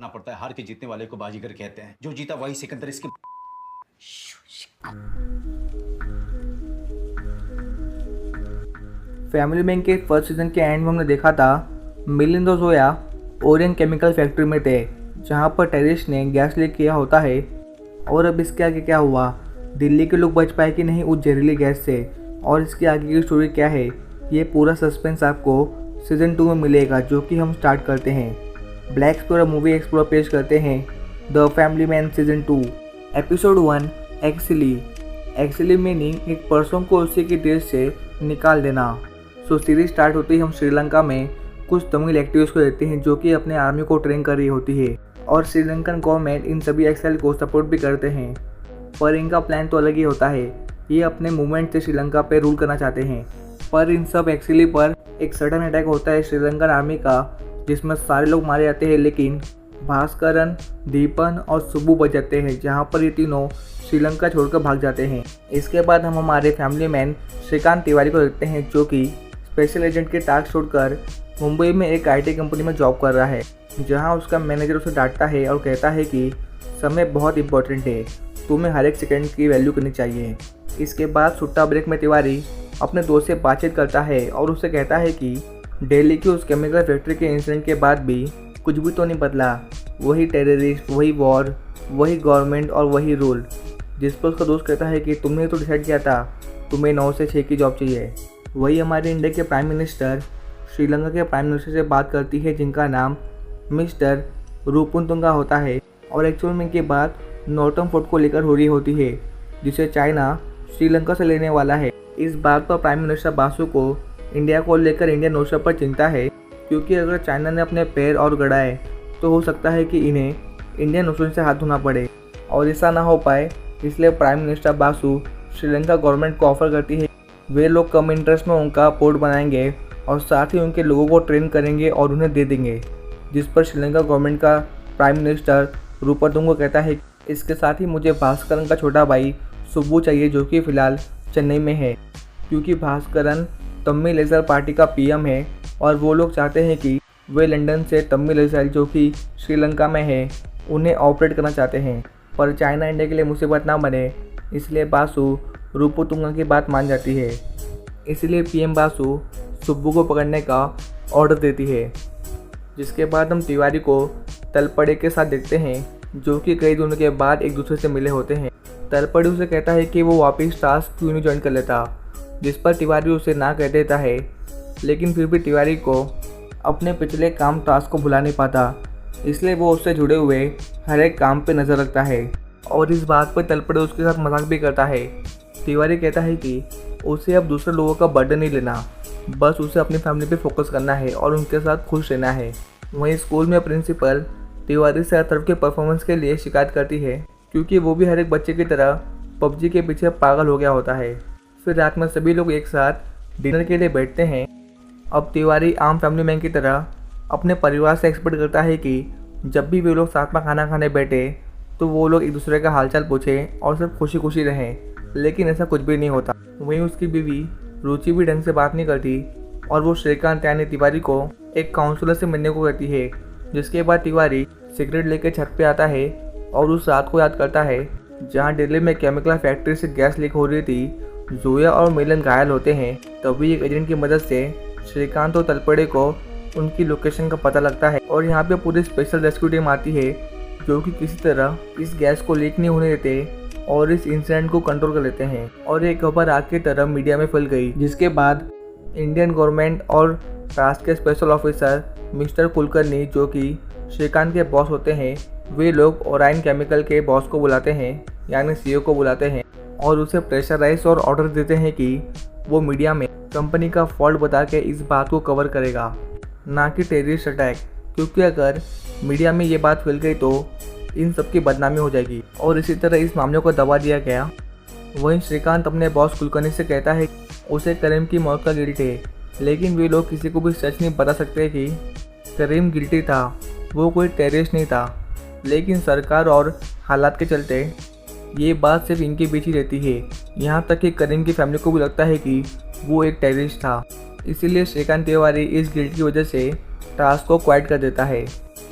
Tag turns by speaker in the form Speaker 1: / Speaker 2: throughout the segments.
Speaker 1: ना पड़ता है। हार के जीतने वाले को बाजीगर कहते हैं। जो जीता वही सिकंदर। इसके
Speaker 2: फैमिली मैन के फर्स्ट सीजन के एंड में हमने देखा था मिलिंद और जोया ओरियन केमिकल फैक्ट्री में थे, जहां पर टेरिस ने गैस लीक किया होता है। और अब इसके आगे क्या हुआ, दिल्ली के लोग बच पाए कि नहीं उस जहरीली गैस से, और इसके आगे की स्टोरी क्या है, ये पूरा सस्पेंस आपको सीजन 2 में मिलेगा, जो कि हम स्टार्ट करते हैं। ब्लैक एक्सप्लोरर मूवी एक्सप्लोर पेश करते हैं the family man season 2 episode 1 actually meaning एक पर्सन को उसी के देश से निकाल देना। सो सीरीज स्टार्ट होती है हम श्रीलंका में कुछ तमिल एक्टिविस्ट को देखते हैं जो कि अपने आर्मी को ट्रेन कर रही होती है, और श्रीलंकन गवर्नमेंट इन सभी एक्सेल को सपोर्ट भी करते हैं। पर इनका प्लान तो अलग ही होता है, ये अपने मूवमेंट से श्रीलंका पे रूल करना चाहते हैं। पर इन सब एक्चुअली पर एक सडन अटैक होता है श्रीलंकन आर्मी का, जिसमें सारे लोग मारे जाते हैं, लेकिन भास्करन, दीपन और सुब्बू बच जाते हैं, जहाँ पर ये तीनों श्रीलंका छोड़कर भाग जाते हैं। इसके बाद हम हमारे फैमिली मैन श्रीकांत तिवारी को देखते हैं, जो कि स्पेशल एजेंट के टास्क छोड़कर मुंबई में एक आईटी कंपनी में जॉब कर रहा है, जहां उसका मैनेजर उसे डांटता है और कहता है कि समय बहुत इंपॉर्टेंट है, तुम्हें हर एक सेकंड की वैल्यू करनी चाहिए। इसके बाद छुट्टा ब्रेक में तिवारी अपने दोस्त से बातचीत करता है और उसे कहता है कि दिल्ली की उस केमिकल फैक्ट्री के इंसिडेंट के बाद भी कुछ भी तो नहीं बदला, वही टेररिस्ट, वही वॉर, वही गवर्नमेंट और वही रूल। जिस पर उसका दोस्त कहता है कि तुमने तो डिसाइड किया था तुम्हें 9 से 6 की जॉब चाहिए। वही हमारे इंडिया के प्राइम मिनिस्टर श्रीलंका के प्राइम मिनिस्टर से बात करती है, जिनका नाम मिस्टर रूपनतुंगा होता है, और एक्चुअल में के बात नॉर्थर्न फोर्ट को लेकर हो रही होती है, जिसे चाइना श्रीलंका से लेने वाला है। इस बात पर प्राइम मिनिस्टर बासु को इंडिया को लेकर इंडियन ओशन पर चिंता है, क्योंकि अगर चाइना ने अपने पैर और गड़ाए तो हो सकता है कि इन्हें इंडियन ओशन से हाथ धोना पड़े, और ऐसा ना हो पाए। इसलिए prime minister Basu Sri Lanka government को ऑफर करती है वे लोग कम इंटरेस्ट में उनका पोर्ट बनाएंगे और साथ ही उनके लोगों को ट्रेन करेंगे और उन्हें दे देंगे। जिस पर श्रीलंका गवर्नमेंट का प्राइम मिनिस्टर रूपतुंगा कहता है इसके साथ ही मुझे भास्करन का छोटा भाई सुब्बू चाहिए, जो कि फ़िलहाल चेन्नई में है, क्योंकि भास्करन तमिल लेज़र पार्टी का पीएम है और वो लोग चाहते हैं कि वे लंदन से तमिल लेज़र जो कि श्रीलंका में है उन्हें ऑपरेट करना चाहते हैं। पर चाइना इंडिया के लिए मुसीबत ना बने, इसलिए बासु रूपतुंगा की बात मान जाती है। इसलिए पीएम बासु सुब्बू को पकड़ने का ऑर्डर देती है। जिसके बाद हम तिवारी को तलपड़े के साथ देखते हैं, जो कि कई दिनों के बाद एक दूसरे से मिले होते हैं। तलपड़े उसे कहता है कि वो वापस टास्क क्यों नहीं ज्वाइन कर लेता, जिस पर तिवारी उसे ना कह देता है, लेकिन फिर भी तिवारी को अपने पिछले काम टास्क को भुला नहीं पाता, इसलिए वो उससे जुड़े हुए हर एक काम पे नज़र रखता है। और इस बात पर तलपड़े उसके साथ मजाक भी करता है। तिवारी कहता है कि उसे अब दूसरे लोगों का बर्डन नहीं लेना, बस उसे अपनी फैमिली पे फोकस करना है और उनके साथ खुश रहना है। वहीं स्कूल में प्रिंसिपल तिवारी से हर तरफ के परफॉर्मेंस के लिए शिकायत करती है, क्योंकि वो भी हर एक बच्चे की तरह पबजी के पीछे पागल हो गया होता है। फिर रात में सभी लोग एक साथ डिनर के लिए बैठते हैं। अब तिवारी आम फैमिली मैन की तरह अपने परिवार से एक्सपेक्ट करता है कि जब भी वे लोग साथ में खाना खाने बैठे तो वो लोग एक दूसरे का हालचाल पूछें और सिर्फ खुशी खुशी रहें, लेकिन ऐसा कुछ भी नहीं होता। वहीं उसकी बीवी रुचि भी ढंग से बात नहीं करती और वो श्रीकांत यानी तिवारी को एक काउंसलर से मिलने को कहती है। जिसके बाद तिवारी सिगरेट लेकर छत पे आता है और उस रात को याद करता है जहां दिल्ली में केमिकल फैक्ट्री से गैस लीक हो रही थी। जोया और मिलन घायल होते हैं, तभी एक एजेंट की मदद से श्रीकांत और तलपड़े को उनकी लोकेशन का पता लगता है, और यहाँ पे पूरी स्पेशल रेस्क्यू टीम आती है, जो कि किसी तरह इस गैस को लीक नहीं होने देते और इस इंसिडेंट को कंट्रोल कर लेते हैं। और एक खबर आग की तरह मीडिया में फैल गई, जिसके बाद इंडियन गवर्नमेंट और टास्क के स्पेशल ऑफिसर मिस्टर कुलकर्णी, जो कि श्रीकांत के बॉस होते हैं, वे लोग ओराइन केमिकल के बॉस को बुलाते हैं यानी सीईओ को बुलाते हैं और उसे प्रेशराइज और ऑर्डर देते हैं कि वो मीडिया में कंपनी का फॉल्ट बता के इस बात को कवर करेगा, ना कि टेररिस्ट अटैक, क्योंकि अगर मीडिया में ये बात फैल गई तो इन सब की बदनामी हो जाएगी। और इसी तरह इस मामले को दबा दिया गया। वहीं श्रीकांत अपने बॉस कुलकर्णी से कहता है उसे करीम की मौत का गिल्ट है, लेकिन वे लोग किसी को भी सच नहीं बता सकते कि करीम गिल्टी था, वो कोई टेररिस्ट नहीं था। लेकिन सरकार और हालात के चलते ये बात सिर्फ इनके बीच ही रहती है, यहाँ तक कि करीम की फैमिली को भी लगता है कि वो एक टेररिस्ट था। इसीलिए श्रीकांत तिवारी इस गिल्ट की वजह से टास्क को क्वाइट कर देता है।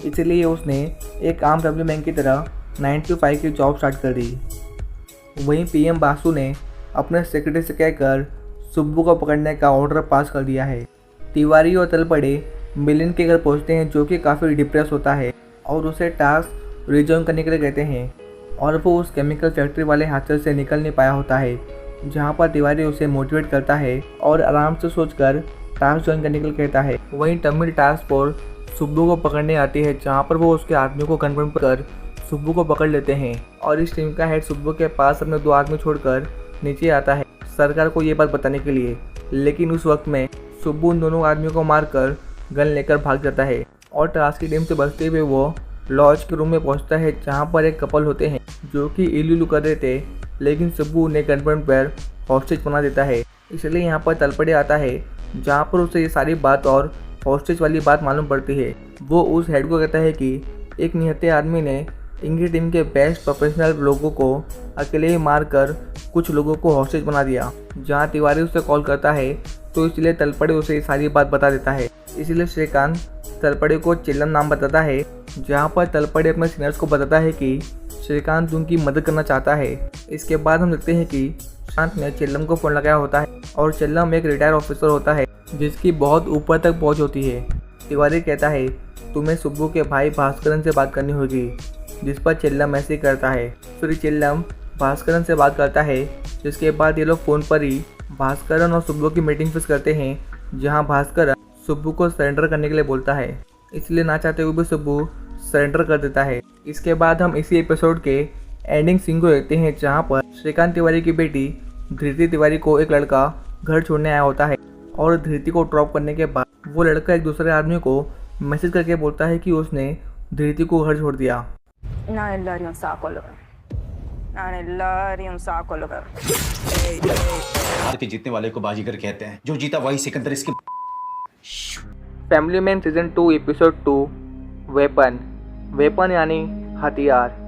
Speaker 2: इसलिए उसने एक आम फैमिली मैन की तरह 9 to 5 की जॉब स्टार्ट कर दी। वहीं पीएम बासु ने अपने सेक्रेटरी से कहकर सुब्बू को पकड़ने का ऑर्डर पास कर दिया है। तिवारी और तलपड़े मिलिंद के घर पहुंचते हैं, जो कि काफ़ी डिप्रेस होता है और उसे टास्क रिज्वाइन करने के लिए कहते हैं और वो उस केमिकल फैक्ट्री वाले हादसे से निकल नहीं पाया होता है, जहां पर तिवारी उसे मोटिवेट करता है और आराम से सोचकर टास्क ज्वाइन करने के लिए कहता है। वहीं तमिल टास्क फोर्स सुब्बू को पकड़ने आती है, जहां पर वो उसके आदमियों को कन्फर्म कर सुब्बू को पकड़ लेते हैं और इस टीम का हेड सुब्बू के पास अपने 2 आदमी छोड़कर नीचे आता है सरकार को ये बात बताने के लिए। लेकिन उस वक्त में सुब्बू उन दोनों आदमियों को मारकर गन लेकर भाग जाता है और टास्क की टीम से बचते हुए वो लॉज के रूम में पहुंचता है, जहां पर एक कपल होते हैं जो कि इलू कर रहे थे, लेकिन सुब्बू उन्हें गनपॉइंट पर हॉस्टेज बना देता है। इसलिए यहाँ पर तलपड़े आता है, जहाँ पर उसे ये सारी बात और हॉस्टेज वाली बात मालूम पड़ती है। वो उस हेड को कहता है कि एक निहत्थे आदमी ने इनकी टीम के बेस्ट प्रोफेशनल लोगों को अकेले ही मारकर कुछ लोगों को हॉस्टेज बना दिया। जहाँ तिवारी उसे कॉल करता है तो इसलिए तलपड़े उसे ये सारी बात बता देता है। इसलिए श्रीकांत तलपड़े को चिल्लम नाम बताता है, जहाँ पर तलपड़े अपने सीनियर्स को बताता है कि श्रीकांत उनकी मदद करना चाहता है। इसके बाद हम देखते हैं कि शांत ने चिल्लम को फ़ोन लगाया होता है और चिल्लम एक रिटायर ऑफिसर होता है जिसकी बहुत ऊपर तक पहुंच होती है। तिवारी कहता है तुम्हें सुब्बू के भाई भास्करन से बात करनी होगी, जिस पर चिल्लम ऐसे ही करता है। फिर चिल्लम भास्करन से बात करता है, जिसके बाद ये लोग फ़ोन पर ही भास्करन और सुब्बू की मीटिंग फिक्स करते हैं, जहाँ भास्करन सुब्बू को सरेंडर करने के लिए बोलता है। इसलिए ना चाहते हुए भी सुब्बू सरेंडर कर देता है। इसके बाद हम इसी एपिसोड के एंडिंग सीन को देखते हैं, जहाँ पर श्रीकांत तिवारी की बेटी धृति तिवारी को एक लड़का घर छोड़ने आया होता है और धृति को ड्रॉप करने के बाद वो लड़का एक दूसरे आदमी को मैसेज करके बोलता है कि उसने धृति को घर छोड़ दिया।
Speaker 1: हार के जीतने वाले को बाजीगर कहते हैं, जो जीता वही सिकंदर इसकी।
Speaker 2: Family man season 2 episode 2 weapon यानी हथियार।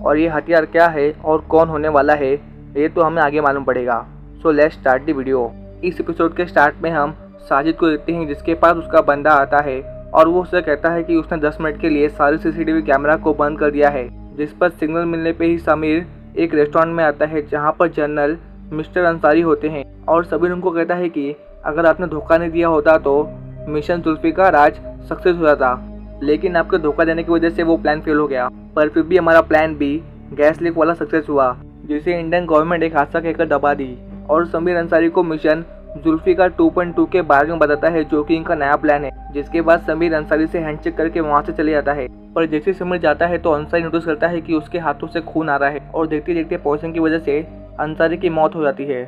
Speaker 2: और ये हथियार क्या है और कौन होने वाला है ये तो हमें आगे मालूम पड़ेगा। So let's start the video. इस एपिसोड के स्टार्ट में हम साजिद को देखते हैं, जिसके पास उसका बंदा आता है और वो उससे कहता है कि उसने 10 मिनट के लिए सारे सीसीटीवी कैमरा को बंद कर दिया है, जिस पर सिग्नल मिलने पे ही समीर एक रेस्टोरेंट में आता है, जहाँ पर जनरल मिस्टर अंसारी होते हैं और समीर उनको कहता है कि अगर आपने धोखा नहीं दिया होता तो मिशन जुल्फिकार आज सक्सेस हो जाता, लेकिन आपके धोखा देने की वजह से वो प्लान फेल हो गया। पर फिर भी हमारा प्लान बी गैस लीक वाला सक्सेस हुआ, जिसे इंडियन गवर्नमेंट एक हादसा कहकर दबा दी। और समीर अंसारी को मिशन जुल्फिकार 2.2 के बारे में बताता है, जो कि इनका नया प्लान है। जिसके बाद समीर अंसारी से हैंडशेक करके वहाँ से चले जाता है। पर जैसे समीर जाता है तो अंसारी नोटिस करता है कि उसके हाथों से खून आ रहा है और देखते देखते पॉइजन की वजह से अंसारी की मौत हो जाती है,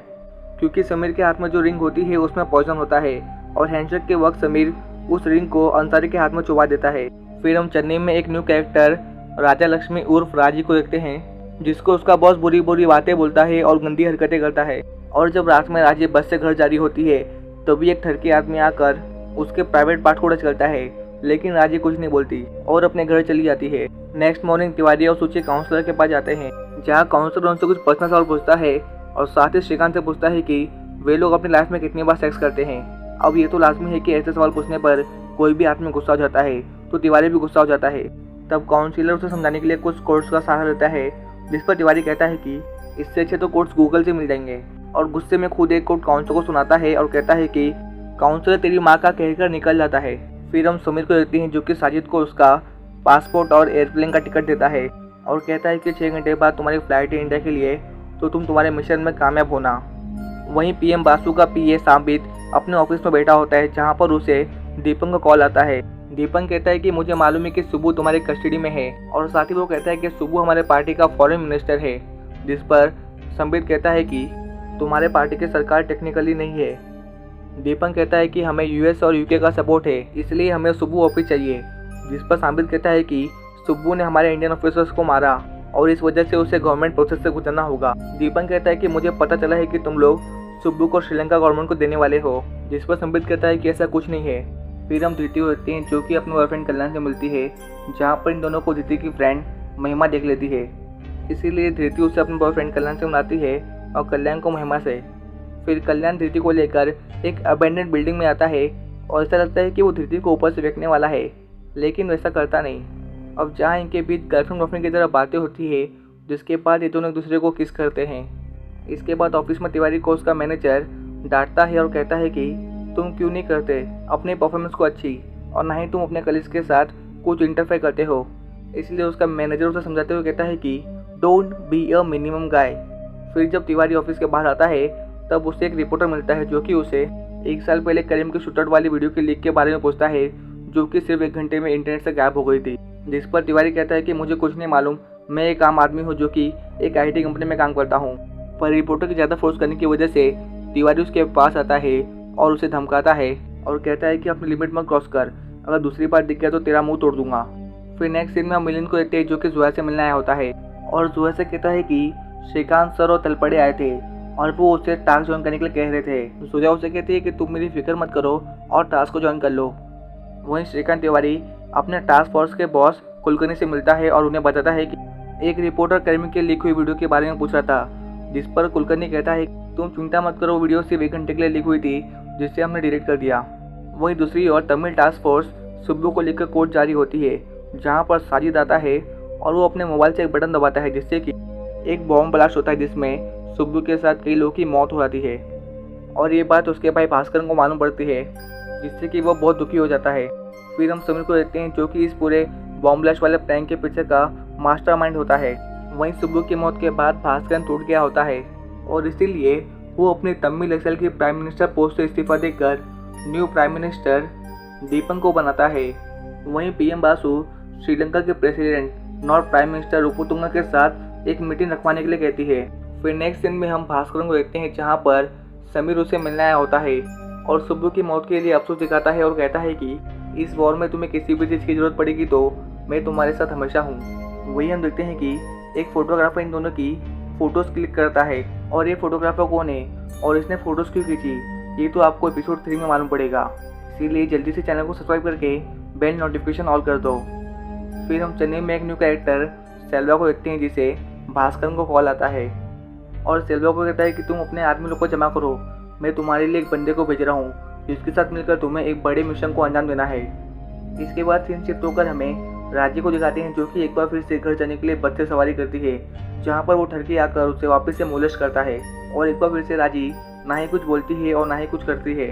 Speaker 2: क्योंकि समीर के हाथ में जो रिंग होती है उसमें पॉइजन होता है। और हैंडशेक के वक्त समीर उस रिंग को अंसारी के हाथ में चुबा देता है। फिर हम चेन्नई में एक न्यू कैरेक्टर राजा लक्ष्मी उर्फ राजी को देखते हैं, जिसको उसका बॉस बुरी बुरी बातें बोलता है और गंदी हरकतें करता है। और जब रात में राजी बस से घर जा रही होती है तभी एक ठरकी आदमी आकर उसके प्राइवेट पार्ट को टच करता है, लेकिन राजी कुछ नहीं बोलती और अपने घर चली जाती है। नेक्स्ट मॉर्निंग तिवारी और सूची काउंसलर के पास जाते हैं, जहाँ काउंसलर उनसे कुछ पर्सनल सवाल पूछता है और साथ ही श्रीकांत से पूछता है कि वे लोग अपनी लाइफ में कितनी बार सेक्स करते हैं। अब ये तो लाजमी है कि ऐसे सवाल पूछने पर कोई भी आदमी गुस्सा हो जाता है, तो तिवारी भी गुस्सा हो जाता है। तब काउंसलर उसे समझाने के लिए कुछ कोड्स का सहारा लेता है, जिस पर तिवारी कहता है कि इससे अच्छे तो कोड्स गूगल से मिल जाएंगे। और गुस्से में खुद एक कोड काउंसलर को सुनाता है और कहता है कि काउंसलर तेरी माँ का कहकर निकल जाता है। फिर हम समीर को देखते हैं, जो कि साजिद को उसका पासपोर्ट और एयरप्लेन का टिकट देता है और कहता है कि 6 घंटे बाद तुम्हारी फ्लाइट है इंडिया के लिए, तो तुम तुम्हारे मिशन में कामयाब होना। वहीं पीएम बासु का पीए साबित अपने ऑफिस में बैठा होता है, जहाँ पर उसे दीपक का कॉल आता है। दीपक कहता है कि मुझे मालूम है कि सुब्बू तुम्हारे कस्टडी में है, और साथ ही वो कहता है कि सुब्बू हमारे पार्टी का फॉरेन मिनिस्टर है। जिस पर संबित कहता है कि तुम्हारे पार्टी की सरकार टेक्निकली नहीं है। दीपक कहता है कि हमें यूएस और यूके का सपोर्ट है, इसलिए हमें सुब्बू ऑफिस चाहिए। जिस पर संबित कहता है कि सुब्बू ने हमारे इंडियन ऑफिसर्स को मारा और इस वजह से उसे गवर्नमेंट प्रोसेस से गुजरना होगा। दीपक कहता है कि मुझे पता चला है कि तुम लोग सुब्बू को श्रीलंका गवर्नमेंट को देने वाले हो। जिस पर संबित कहता है कि ऐसा कुछ नहीं है। फिर हम धृति को देखते हैं, जो कि अपने बॉयफ्रेंड कल्याण से मिलती है, जहाँ पर इन दोनों को धृति की फ्रेंड महिमा देख लेती है। इसीलिए धृति उसे अपने बॉयफ्रेंड कल्याण से मिलाती है और कल्याण को महिमा से। फिर कल्याण धृति को लेकर एक अबेंडेंड बिल्डिंग में आता है और ऐसा लगता है कि वो धृति को ऊपर से फेंकने वाला है, लेकिन वैसा करता नहीं। अब जहाँ इनके बीच गर्लफ्रेंड बॉयफ्रेंड की तरह बातें होती है, जिसके बाद ये दोनों एक दूसरे को किस करते हैं। इसके बाद ऑफिस में तिवारी को उसका मैनेजर डांटता है और कहता है कि तुम क्यों नहीं करते अपने परफॉर्मेंस को अच्छी, और ना ही तुम अपने कलीग्स के साथ कुछ इंटरफेयर करते हो। इसलिए उसका मैनेजर उसे समझाते हुए कहता है कि डोंट बी अ मिनिमम गाय। फिर जब तिवारी ऑफिस के बाहर आता है तब उसे एक रिपोर्टर मिलता है जो कि उसे 1 साल पहले करीम के शूटआउट वाली वीडियो के लीक के बारे में पूछता है, जो कि सिर्फ 1 घंटे में इंटरनेट से गायब हो गई थी। जिस पर तिवारी कहता है कि मुझे कुछ नहीं मालूम, मैं एक आम आदमी हूँ जो कि एक IT कंपनी में काम करता हूँ। पर रिपोर्टर की ज़्यादा फोर्स करने की वजह से तिवारी उसके पास आता है और उसे धमकाता है और कहता है कि अपनी लिमिट मत क्रॉस कर, अगर दूसरी बार दिख गया तो तेरा मुंह तोड़ दूंगा। फिर नेक्स्ट सीन में हम मिलिंद को देखते हैं जो कि जुआ से मिलने आया होता है और जुआ से कहता है कि श्रीकांत सर और तलपड़े आए थे और वो उसे टास्क ज्वाइन करने के लिए कह रहे थे। सुजा उसे कहती है कि तुम मेरी फिक्र मत करो और टास्क को ज्वाइन कर लो। वहीं श्रीकांत तिवारी अपने टास्क फोर्स के बॉस कुलकर्णी से मिलता है और उन्हें बताता है कि एक रिपोर्टर करीम के लीक हुई वीडियो के बारे में पूछ रहा था, जिस पर कुलकर्णी कहता है तुम चिंता मत करो, वीडियो सिर्फ 1 घंटे के लिए लीक हुई थी जिससे हमने डिलीट कर दिया। वहीं दूसरी ओर तमिल टास्क फोर्स सुब्बू को लेकर कोर्ट जारी होती है, जहां पर साजिद आता है और वो अपने मोबाइल से एक बटन दबाता है जिससे कि एक बॉम्ब ब्लास्ट होता है जिसमें सुब्बू के साथ कई लोगों की मौत हो जाती है। और ये बात उसके भाई भास्कर को मालूम पड़ती है, जिससे कि वो बहुत दुखी हो जाता है। फिर हम समीर को देखते हैं जो कि इस पूरे बॉम्ब ब्लास्ट वाले प्रैंक के पीछे का मास्टरमाइंड होता है। वहीं सुब्बू की मौत के बाद भास्कर टूट गया होता है और इसीलिए वो अपनी तमिल एक्सेल की प्राइम मिनिस्टर पोस्ट से इस्तीफा देकर न्यू प्राइम मिनिस्टर दीपन को बनाता है। वहीं PM बासु श्रीलंका के प्रेसिडेंट नॉर्थ प्राइम मिनिस्टर रूपतुंगा के साथ एक मीटिंग रखवाने के लिए कहती है। फिर नेक्स्ट सीन में हम भास्कर को देखते हैं जहां पर समीर उसे मिलने आया होता है और सुब्बू की मौत के लिए अफसोस दिखाता है और कहता है कि इस वॉर में तुम्हें किसी भी चीज़ की जरूरत पड़ेगी तो मैं तुम्हारे साथ हमेशा हूँ। वही हम देखते हैं कि एक फोटोग्राफर इन दोनों की फ़ोटोज़ क्लिक करता है और ये फोटोग्राफर कौन है और इसने फ़ोटोज़ क्यों खींची, ये तो आपको एपिसोड 3 में मालूम पड़ेगा। इसीलिए जल्दी से चैनल को सब्सक्राइब करके बेल नोटिफिकेशन ऑल कर दो। फिर हम चेन्नई में एक न्यू कैरेक्टर सेल्वा को देखते हैं जिसे भास्कर को कॉल आता है और सेल्वा को कहता है कि तुम अपने आदमी लोग को जमा करो, मैं तुम्हारे लिए एक बंदे को भेज रहा हूँ जिसके साथ मिलकर तुम्हें एक बड़े मिशन को अंजाम देना है। इसके बाद सीन शिफ्ट होकर हमें राजी को दिखाते हैं जो कि एक बार फिर से घर जाने के लिए बस से सवारी करती है, जहाँ पर वो ठरकी आकर उसे वापस से मोलेस्ट करता है और एक बार फिर से राजी ना ही कुछ बोलती है और ना ही कुछ करती है।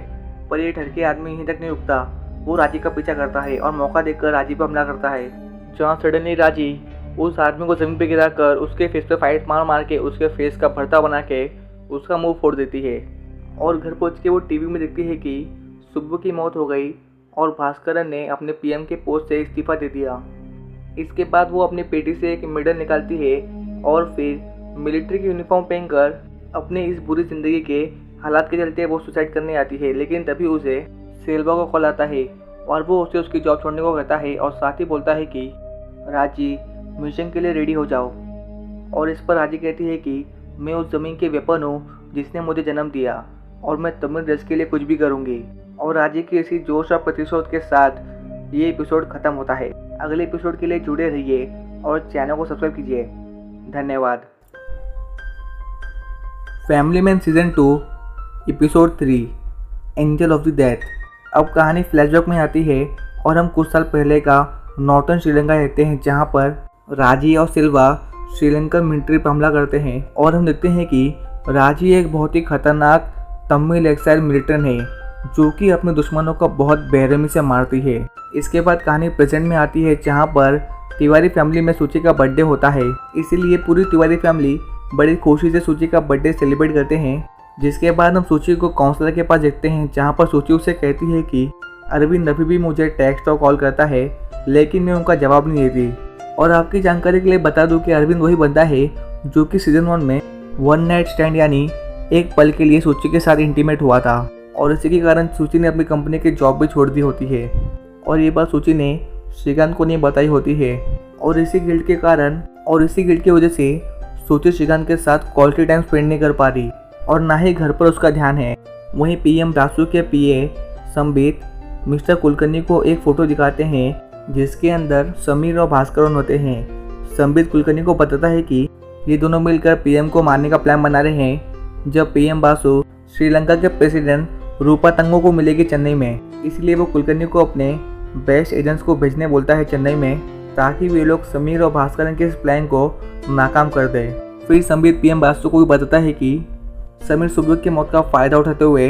Speaker 2: पर ये ठरकी आदमी यहीं तक नहीं रुकता, वो राजी का पीछा करता है और मौका देखकर राजी पर हमला करता है, जहाँ सडनली राजी उस आदमी को जमीन पर गिरा कर उसके फेस पे फाइट मार के उसके फेस का भरता बना के उसका मुंह फोड़ देती है। और घर पहुंच के वो टीवी में देखती है कि सुब्बू की मौत हो गई और भास्करन ने अपने PM के पोस्ट से इस्तीफा दे दिया। इसके बाद वो अपनी पेटी से एक मेडल निकालती है और फिर मिलिट्री की यूनिफॉर्म पहनकर अपने इस बुरी ज़िंदगी के हालात के चलते वो सुसाइड करने आती है। लेकिन तभी उसे सेल्वा को कॉल आता है और वो उसे उसकी जॉब छोड़ने को कहता है और साथ ही बोलता है कि राजी मिशन के लिए रेडी हो जाओ। और इस पर राजी कहती है कि मैं उस ज़मीन के वेपन हूँ जिसने मुझे जन्म दिया और मैं तमिल देश के लिए कुछ भी करूँगी। और राजी की इसी जोश और प्रतिशोध के साथ ये एपिसोड खत्म होता है। अगले एपिसोड के लिए जुड़े रहिए और चैनल को सब्सक्राइब कीजिए। धन्यवाद। Family man season 2 episode 3 angel of the death. अब कहानी फ्लैशबैक में आती है और हम कुछ साल पहले का नॉर्थन श्रीलंका देखते हैं, जहाँ पर राजी और सिल्वा श्रीलंका मिलिट्री पर हमला करते हैं और हम देखते हैं कि राजी एक बहुत ही खतरनाक तमिल एक्साइल मिलिटेंट है जो कि अपने दुश्मनों को बहुत बेरहमी से मारती है। इसके बाद कहानी प्रेजेंट में आती है जहाँ पर तिवारी फैमिली में सूची का बर्थडे होता है, इसीलिए पूरी तिवारी फैमिली बड़ी खुशी से सूची का बर्थडे सेलिब्रेट करते हैं। जिसके बाद हम सूची को काउंसलर के पास देखते हैं, जहाँ पर सूची उसे कहती है कि अरविंद अभी भी मुझे टेक्स्ट और कॉल करता है लेकिन मैं उनका जवाब नहीं देती। और आपकी जानकारी के लिए बता दूं कि अरविंद वही बंदा है जो कि सीजन 1 में वन नाइट स्टैंड यानी एक पल के लिए सूची के साथ इंटीमेट हुआ था और इसी के कारण सूची ने अपनी कंपनी की जॉब भी छोड़ दी होती है और ये बात सूची ने श्रीकांत को नहीं बताई होती है। और इसी गिल्ट के कारण और इसी गिल्ट की वजह से सूची श्रीकांत के साथ क्वालिटी टाइम स्पेंड नहीं कर पा रही और ना ही घर पर उसका ध्यान है। वहीं PM रासू के PA संबित मिस्टर कुलकर्णी को एक फ़ोटो दिखाते हैं जिसके अंदर समीर और भास्कर होते हैं। संबित कुलकर्णी को बताता है कि ये दोनों मिलकर PM को मारने का प्लान बना रहे हैं जब PM बासु श्रीलंका के प्रेसिडेंट रूपातंगो को मिलेगी चेन्नई में। इसलिए वो कुलकर्णी को अपने बेस्ट एजेंट्स को भेजने बोलता है चेन्नई में ताकि वे लोग समीर और भास्करन के इस प्लान को नाकाम कर दें। फिर संबित पीएम बासु को भी बताता है कि समीर सुब्बू की मौत का फ़ायदा उठाते हुए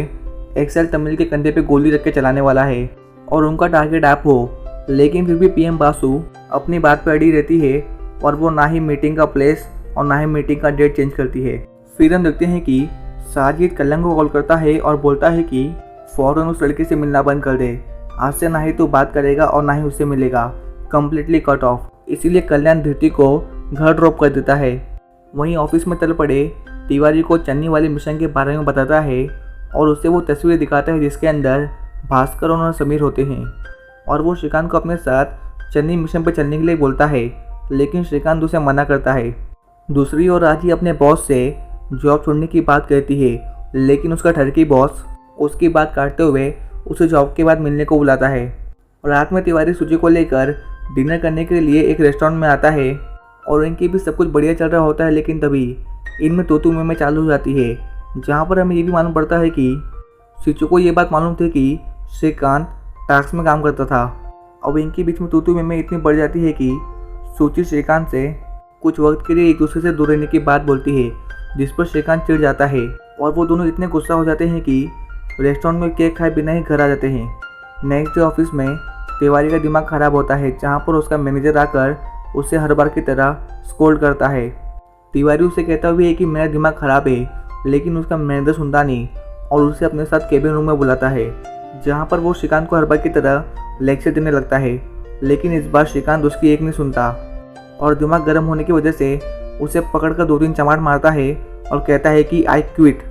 Speaker 2: एक्सेल तमिल के कंधे पे गोली रख के चलाने वाला है और उनका टारगेट आप हो। लेकिन फिर भी पीएम बासु अपनी बात पर अड़ी रहती है और वो ना ही मीटिंग का प्लेस और ना ही मीटिंग का डेट चेंज करती है। फिर हम देखते हैं कि साजिद कल्लन को कॉल करता है और बोलता है कि फ़ौरन उस लड़की से मिलना बंद कर दे, आज से ना ही तो बात करेगा और ना ही उससे मिलेगा, कम्प्लीटली कट ऑफ। इसीलिए कल्याण धृति को घर ड्रॉप कर देता है। वहीं ऑफिस में चल पड़े तिवारी को चन्नी वाले मिशन के बारे में बताता है और उससे वो तस्वीरें दिखाता है जिसके अंदर भास्कर और समीर होते हैं और वो श्रीकांत को अपने साथ चन्नी मिशन पर चलने के लिए बोलता है, लेकिन श्रीकांत उसे मना करता है। दूसरी ओर राजी अपने बॉस से जॉब छोड़ने की बात कहती है, लेकिन उसका ठरकी बॉस उसकी बात काटते हुए उसे जॉब के बाद मिलने को बुलाता है। रात में तिवारी सूची को लेकर डिनर करने के लिए एक रेस्टोरेंट में आता है और इनकी भी सब कुछ बढ़िया चल रहा होता है, लेकिन तभी इनमें तोतू में चालू हो जाती है, जहाँ पर हमें ये भी मालूम पड़ता है कि सिचू को ये बात मालूम थी कि श्रीकांत टैक्स में काम करता था। अब इनके बीच में तोतू में इतनी बढ़ जाती है कि सूची श्रीकांत से कुछ वक्त के लिए एक दूसरे से दूर रहने की बात बोलती है, जिस पर श्रीकांत चिढ़ जाता है और वो दोनों इतने गुस्सा हो जाते हैं कि रेस्टोरेंट में केक खाए बिना ही घर आ जाते हैं। नेक्स्ट डे ऑफिस में तिवारी का दिमाग खराब होता है, जहाँ पर उसका मैनेजर आकर उसे हर बार की तरह स्कोल्ड करता है। तिवारी उसे कहता हुआ है कि मेरा दिमाग खराब है, लेकिन उसका मैनेजर सुनता नहीं और उसे अपने साथ केबिन रूम में बुलाता है, जहाँ पर वो श्रीकांत को हर बार की तरह लेक्चर देने लगता है। लेकिन इस बार श्रीकांत उसकी एक नहीं सुनता और दिमाग गर्म होने की वजह से उसे पकड़कर 2-3 चमाट मारता है और कहता है कि आई क्विट।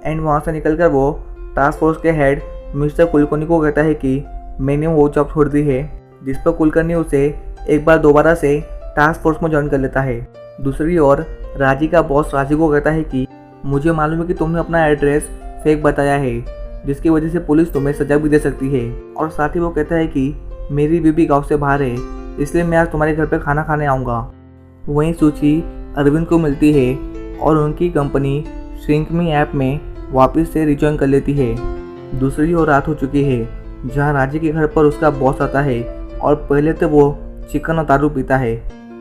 Speaker 2: एंड वहाँ से निकलकर वो टास्क फोर्स के हेड मिस्टर कुलकर्णी को कहता है कि मैंने वो जॉब छोड़ दी है, जिस पर कुलकर्णी उसे एक बार दोबारा से टास्क फोर्स में ज्वाइन कर लेता है। दूसरी ओर राजी का बॉस राजी को कहता है कि मुझे मालूम है कि तुमने अपना एड्रेस फेक बताया है, जिसकी वजह से पुलिस तुम्हें सजा भी दे सकती है। और साथ ही वो कहता है कि मेरी बीबी गांव से बाहर है, इसलिए मैं आज तुम्हारे घर पे खाना खाने आऊँगा। वहीं सूची अरविंद को मिलती है और उनकी कंपनी श्रिंकमी ऐप में वापस से रिजॉइन कर लेती है। दूसरी ओर रात हो चुकी है, जहाँ राजी के घर पर उसका बॉस आता है और पहले तो वो चिकन और दारू पीता है।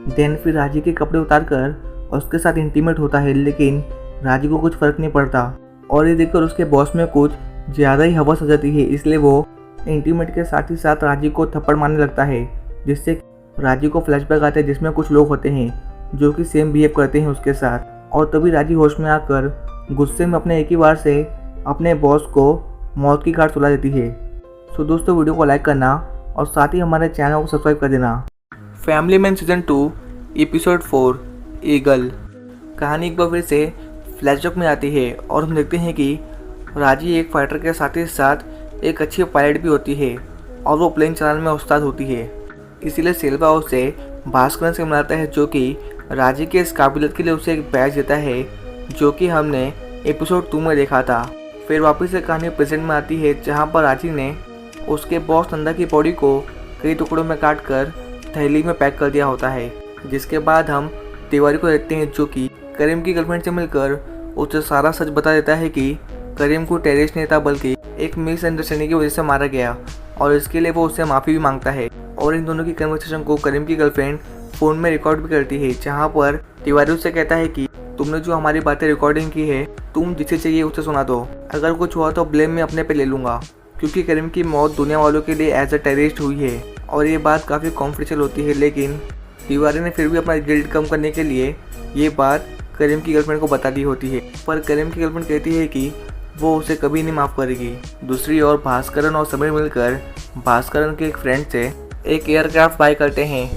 Speaker 2: देन फिर राजी के कपड़े उतारकर उसके साथ इंटीमेट होता है, लेकिन राजी को कुछ फर्क नहीं पड़ता और ये देखकर उसके बॉस में कुछ ज़्यादा ही हवस आ जाती है, इसलिए वो इंटीमेट के साथ ही साथ राजी को थप्पड़ मारने लगता है, जिससे राजी को फ्लैशबैक आता है जिसमें कुछ लोग होते हैं जो कि सेम बिहेव करते हैं उसके साथ। और तभी राजी होश में आकर गुस्से में अपने एक ही बार से अपने बॉस को मौत की घाट सुला देती है। सो दोस्तों, वीडियो को लाइक करना और साथ ही हमारे चैनल को सब्सक्राइब कर देना। Family man season 2 episode 4 eagle. कहानी एक बार फिर से फ्लैशबैक में आती है और हम देखते हैं कि राजी एक फाइटर के साथ ही साथ एक अच्छी पायलट भी होती है और वो प्लेन चलाने में उस्ताद होती है। इसीलिए सेल्वा उसे भास्करन से मिलाता है, जो कि राजी के इस काबिलियत के लिए उसे एक बैच देता है, जो कि हमने एपिसोड 2 में देखा था। फिर वापस से कहानी प्रेजेंट में आती है, जहाँ पर राजी ने उसके बॉस नंदा की बॉडी को कई टुकड़ों में काट कर थैली में पैक कर दिया होता है। जिसके बाद हम तिवारी को देखते हैं, जो कि करीम की गर्लफ्रेंड से मिलकर उसे सारा सच बता देता है कि करीम को टेररिस्ट नहीं था, बल्कि एक मिसअंडरस्टैंडिंग की वजह से मारा गया और इसके लिए वो उससे माफ़ी भी मांगता है। और इन दोनों की कन्वर्सेशन को करीम की गर्लफ्रेंड फ़ोन में रिकॉर्ड भी करती है, जहाँ पर तिवारी उससे कहता है कि तुमने जो हमारी बातें रिकॉर्डिंग की है, तुम जिसे चाहिए उसे सुना दो, अगर कुछ हुआ तो ब्लेम मैं अपने पे ले लूँगा, क्योंकि करीम की मौत दुनिया वालों के लिए एज अ टेररिस्ट हुई है। और ये बात काफ़ी कॉन्फिडेंशियल होती है, लेकिन तिवारी ने फिर भी अपना गिल्ट कम करने के लिए ये बात करीम की गर्लफ्रेंड को बता दी होती है, पर करीम की गर्लफ्रेंड कहती है कि वो उसे कभी नहीं माफ़ करेगी। दूसरी ओर भास्करन और समीर मिलकर भास्करन के एक फ्रेंड से एक एयरक्राफ्ट बाय करते हैं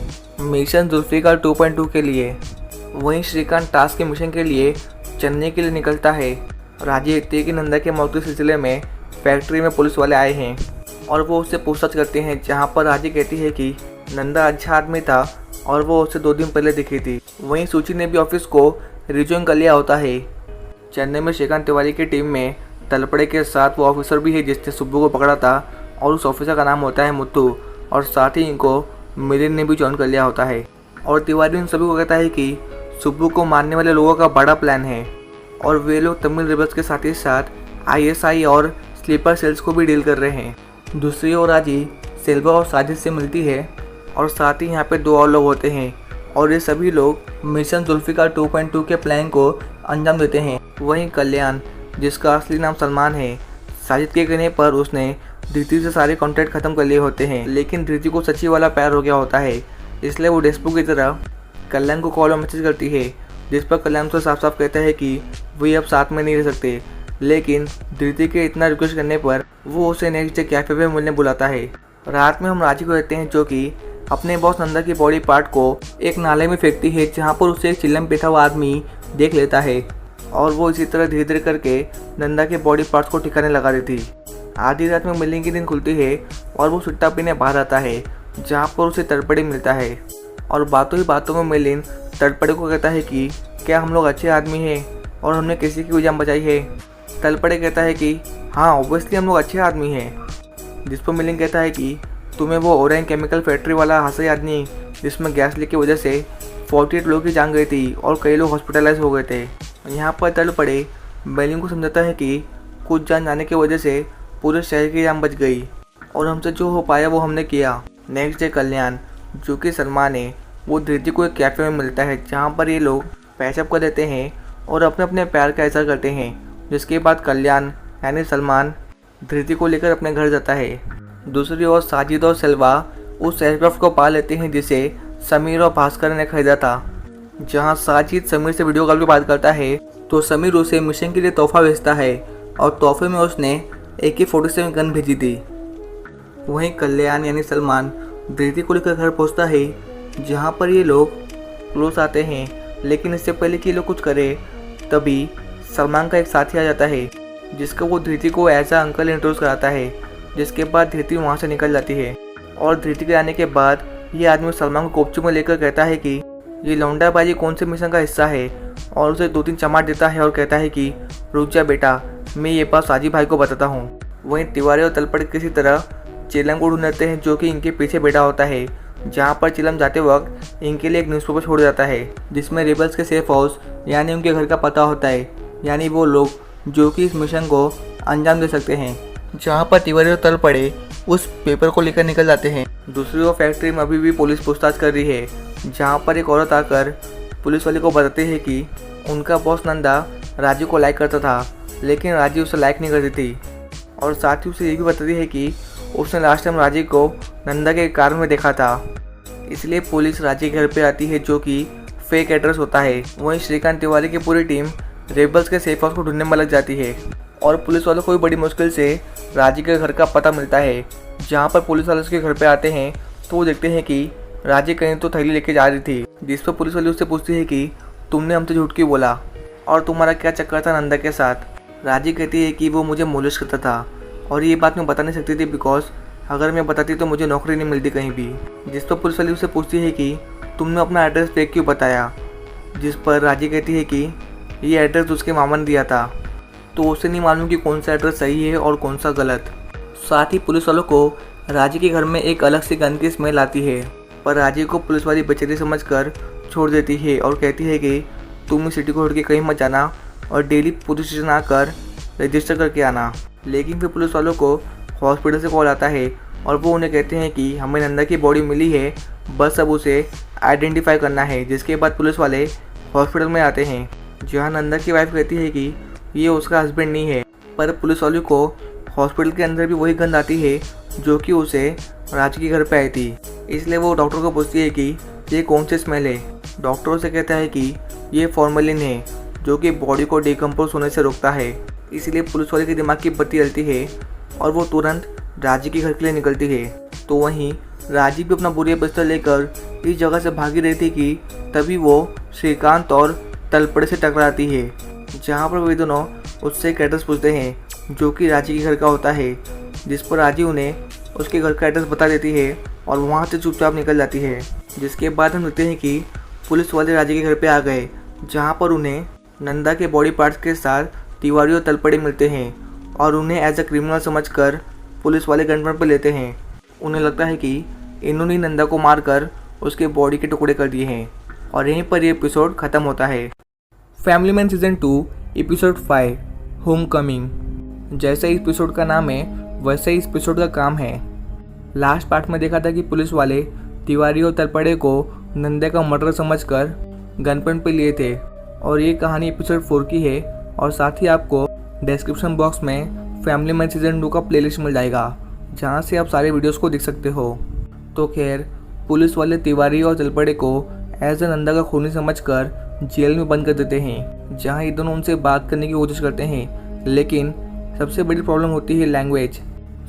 Speaker 2: मिशन जुल्फिकार 2.2 के लिए। वहीं श्रीकांत टास्क के मिशन के लिए चेन्नई के लिए निकलता है। राजी देखती है कि नंदा के मौत के सिलसिले में फैक्ट्री में पुलिस वाले आए हैं और वो उससे पूछताछ करते हैं, जहाँ पर राजी कहती है कि नंदा अच्छा आदमी था और वो उससे 2 दिन पहले दिखी थी। वहीं सूची ने भी ऑफिस को रिज्वाइन कर लिया होता है। चेन्नई में श्रीकांत तिवारी की टीम में तलपड़े के साथ वो ऑफिसर भी है जिसने सुब्बू को पकड़ा था और उस ऑफिसर का नाम होता है मुत्तू, और साथ ही इनको मिलिन ने भी ज्वाइन कर लिया होता है। और तिवारी उन सभी को कहता है कि सुब्बू को मारने वाले लोगों का बड़ा प्लान है और वे लोग तमिल रिबल्स के साथ ही साथ ISI और स्लीपर सेल्स को भी डील कर रहे हैं। दूसरी ओर राजी सेल्वा और साजिद से मिलती है और साथ ही यहाँ पे 2 और लोग होते हैं और ये सभी लोग मिशन जुल्फिकार 2.2 के प्लान को अंजाम देते हैं। वहीं कल्याण, जिसका असली नाम सलमान है, साजिद के कहने पर उसने धृति से सारे कॉन्टैक्ट खत्म कर लिए होते हैं, लेकिन धृति को सच्ची वाला प्यार हो गया होता है। इसलिए वो डेस्पो की तरह कल्याण को कॉल और मैसेज करती है, जिस पर कल्याण उसे साफ साफ कहता है कि वे अब साथ में नहीं रह सकते। लेकिन धृति के इतना रिक्वेस्ट करने पर वो उसे नेक्स्ट डे कैफे में मिलने बुलाता है। रात में हम राजी को देखते हैं, जो कि अपने बॉस नंदा की बॉडी पार्ट को एक नाले में फेंकती है, जहाँ पर उसे एक चिल्लम बैठा हुआ आदमी देख लेता है और वो इसी तरह धीरे धीरे करके नंदा के बॉडी पार्ट्स को ठिकाने लगा देती। आधी रात में मिलने की दिन खुलती है और वो सुट्टा पीने बाहर आता है, जहाँ पर उसे तड़पड़े मिलता है और बातों ही बातों में मिलिन तड़पड़े को कहता है कि क्या हम लोग अच्छे आदमी हैं और हमने किसी की जान बचाई है। तड़पड़े कहता है कि हाँ ऑब्वियसली हम लोग अच्छे आदमी हैं, जिस पर मिलिन कहता है कि तुम्हें वो ओरेन केमिकल फैक्ट्री वाला हंसी आदमी जिसमें गैस लीक की वजह से 48 लोगों की जान गई थी और कई लोग हॉस्पिटलाइज हो गए थे। यहाँ पर तड़पड़े मिलिन को समझाता है कि कुछ जान जाने की वजह से पूरे शहर की जान बच गई और हमसे जो हो पाया वो हमने किया। नेक्स्ट डे कल्याण, जो कि सलमान है, वो धृति को एक कैफ़े में मिलता है, जहाँ पर ये लोग पैचअप कर देते हैं और अपने अपने प्यार का इजहार करते हैं। जिसके बाद कल्याण यानी सलमान धृति को लेकर अपने घर जाता है। दूसरी ओर साजिद और सेल्वा उस एयरक्राफ्ट को पा लेते हैं जिसे समीर और भास्कर ने खरीदा था। जहां साजिद समीर से वीडियो कॉल पर बात करता है तो समीर उसे मिशन के लिए तोहफा भेजता है और तोहफे में उसने AK-47 गन भेजी थी। वहीं कल्याण यानी सलमान धृति को लेकर घर पहुंचता है, जहां पर ये लोग क्लोज आते हैं। लेकिन इससे पहले कि ये लोग कुछ करे तभी सलमान का एक साथी आ जाता है, जिसका वो धृति को एज अ अंकल इंट्रोड्यूस कराता है। जिसके बाद धृति वहाँ से निकल जाती है और धृति के आने के बाद ये आदमी सलमान को कोपचू में लेकर कहता है कि ये लौंडाबाजी कौन से मिशन का हिस्सा है और उसे 2-3 चमाट देता है और कहता है कि रुक जा बेटा, मैं ये बात साजिद भाई को बताता हूँ। वहीं तिवारी और तलपड़ किसी तरह चिलम को ढूंढते हैं, जो कि इनके पीछे बैठा होता है। जहाँ पर चिलम जाते वक्त इनके लिए एक न्यूज़पेपर छोड़ जाता है, जिसमें रेबल्स के सेफ हाउस यानी उनके घर का पता होता है, यानी वो लोग जो कि इस मिशन को अंजाम दे सकते हैं। जहाँ पर तिवारी और तलपड़े उस पेपर को लेकर निकल जाते हैं। दूसरी ओर फैक्ट्री में अभी भी पुलिस पूछताछ कर रही है, जहाँ पर एक औरत आकर पुलिस वाले को बताती है कि उनका बॉस नंदा राजू को लाइक करता था, लेकिन राजू उसे लाइक नहीं करती थी। और साथ ही उसे ये भी बताती है कि उसने लास्ट टाइम राजू को नंदा के कार में देखा था। इसलिए पुलिस राजू के घर पे आती है, जो कि फेक एड्रेस होता है। वहीं श्रीकांत तिवारी की पूरी टीम रेबल्स के सेफ हाउस को ढूंढने में लग जाती है और पुलिस वालों को भी बड़ी मुश्किल से राजू के घर का पता मिलता है। जहाँ पर पुलिस वाले उसके घर पे आते हैं तो वो देखते हैं कि राजू कहीं तो थैली लेके जा रही थी, जिस पर पुलिस वाले उससे पूछती है कि तुमने हमसे झूठ क्यों बोला और तुम्हारा क्या चक्कर था नंदा के साथ। राजू कहती है कि वो मुझे मोलिश करता था और ये बात मैं बता नहीं सकती थी बिकॉज अगर मैं बताती तो मुझे नौकरी नहीं मिलती कहीं भी। जिस पर पुलिस वाली उससे पूछती है कि तुमने अपना एड्रेस फेक क्यों बताया, जिस पर राजू कहती है कि ये एड्रेस उसके मामा ने दिया था, तो उसे नहीं मालूम कि कौन सा एड्रेस सही है और कौन सा गलत। साथ ही पुलिस वालों को राजू के घर में एक अलग सी गन की स्मेल आती है, पर राजू को पुलिस वाली बेचारी समझकर छोड़ देती है और कहती है कि तुम इस सिटी को छोड़ के कहीं मत जाना और डेली पुलिस स्टेशन आकर रजिस्टर करके आना। लेकिन फिर पुलिस वालों को हॉस्पिटल से कॉल आता है और वो उन्हें कहते हैं कि हमें नंदा की बॉडी मिली है, बस अब उसे आइडेंटिफाई करना है। जिसके बाद पुलिस वाले हॉस्पिटल में आते हैं, जहाँ नंदा की वाइफ कहती है कि ये उसका हस्बैंड नहीं है। पर पुलिस वालों को हॉस्पिटल के अंदर भी वही गंध आती है जो कि उसे राजू के घर पे आई थी। इसलिए वो डॉक्टर को पूछती है कि ये कौन सी स्मेल है। डॉक्टर उसे कहता है कि ये फॉर्मेलिन है, जो कि बॉडी को डिकम्पोज होने से रोकता है। इसलिए पुलिस वाले के दिमाग की बत्ती जलती है और वो तुरंत राजू के घर के लिए निकलती है। तो वहीं राजू भी अपना बोरिया बिस्तर लेकर इस जगह से भागी रही थी कि तभी वो श्रीकांत और तलपड़े से टकराती है, जहाँ पर वे दोनों उससे एक एड्रेस पूछते हैं जो कि राजू के घर का होता है। जिस पर राजू उन्हें उसके घर का एड्रेस बता देती है और वहाँ से चुपचाप निकल जाती है। जिसके बाद हम देखते हैं कि पुलिस वाले राजू के घर पे आ गए, जहाँ पर उन्हें नंदा के बॉडी पार्ट्स के साथ तिवारी और तलपड़े मिलते हैं और उन्हें एज अ क्रिमिनल समझकर पुलिस वाले गनपन पर लेते हैं। उन्हें लगता है कि इन्होंने नंदा को मारकर उसके बॉडी के टुकड़े कर दिए हैं और यहीं पर ये एपिसोड ख़त्म होता है। Family man season 2 episode 5 home coming. जैसे इस एपिसोड का नाम है वैसे ही इस एपिसोड का काम है। लास्ट पार्ट में देखा था कि पुलिस वाले तिवारी और तलपड़े को नंदे का मर्डर समझकर गन पॉइंट पे लिए थे। और ये कहानी एपिसोड 4 की है। और साथ ही आपको डिस्क्रिप्शन बॉक्स में फैमिली मैन सीजन 2 का प्लेलिस्ट मिल जाएगा, जहाँ से आप सारे वीडियोस को देख सकते हो। तो खैर, पुलिस वाले तिवारी और तलपड़े को एज ए नंदा का खूनी समझकर जेल में बंद कर देते हैं, जहाँ ये दोनों उनसे बात करने की कोशिश करते हैं। लेकिन सबसे बड़ी प्रॉब्लम होती है लैंग्वेज।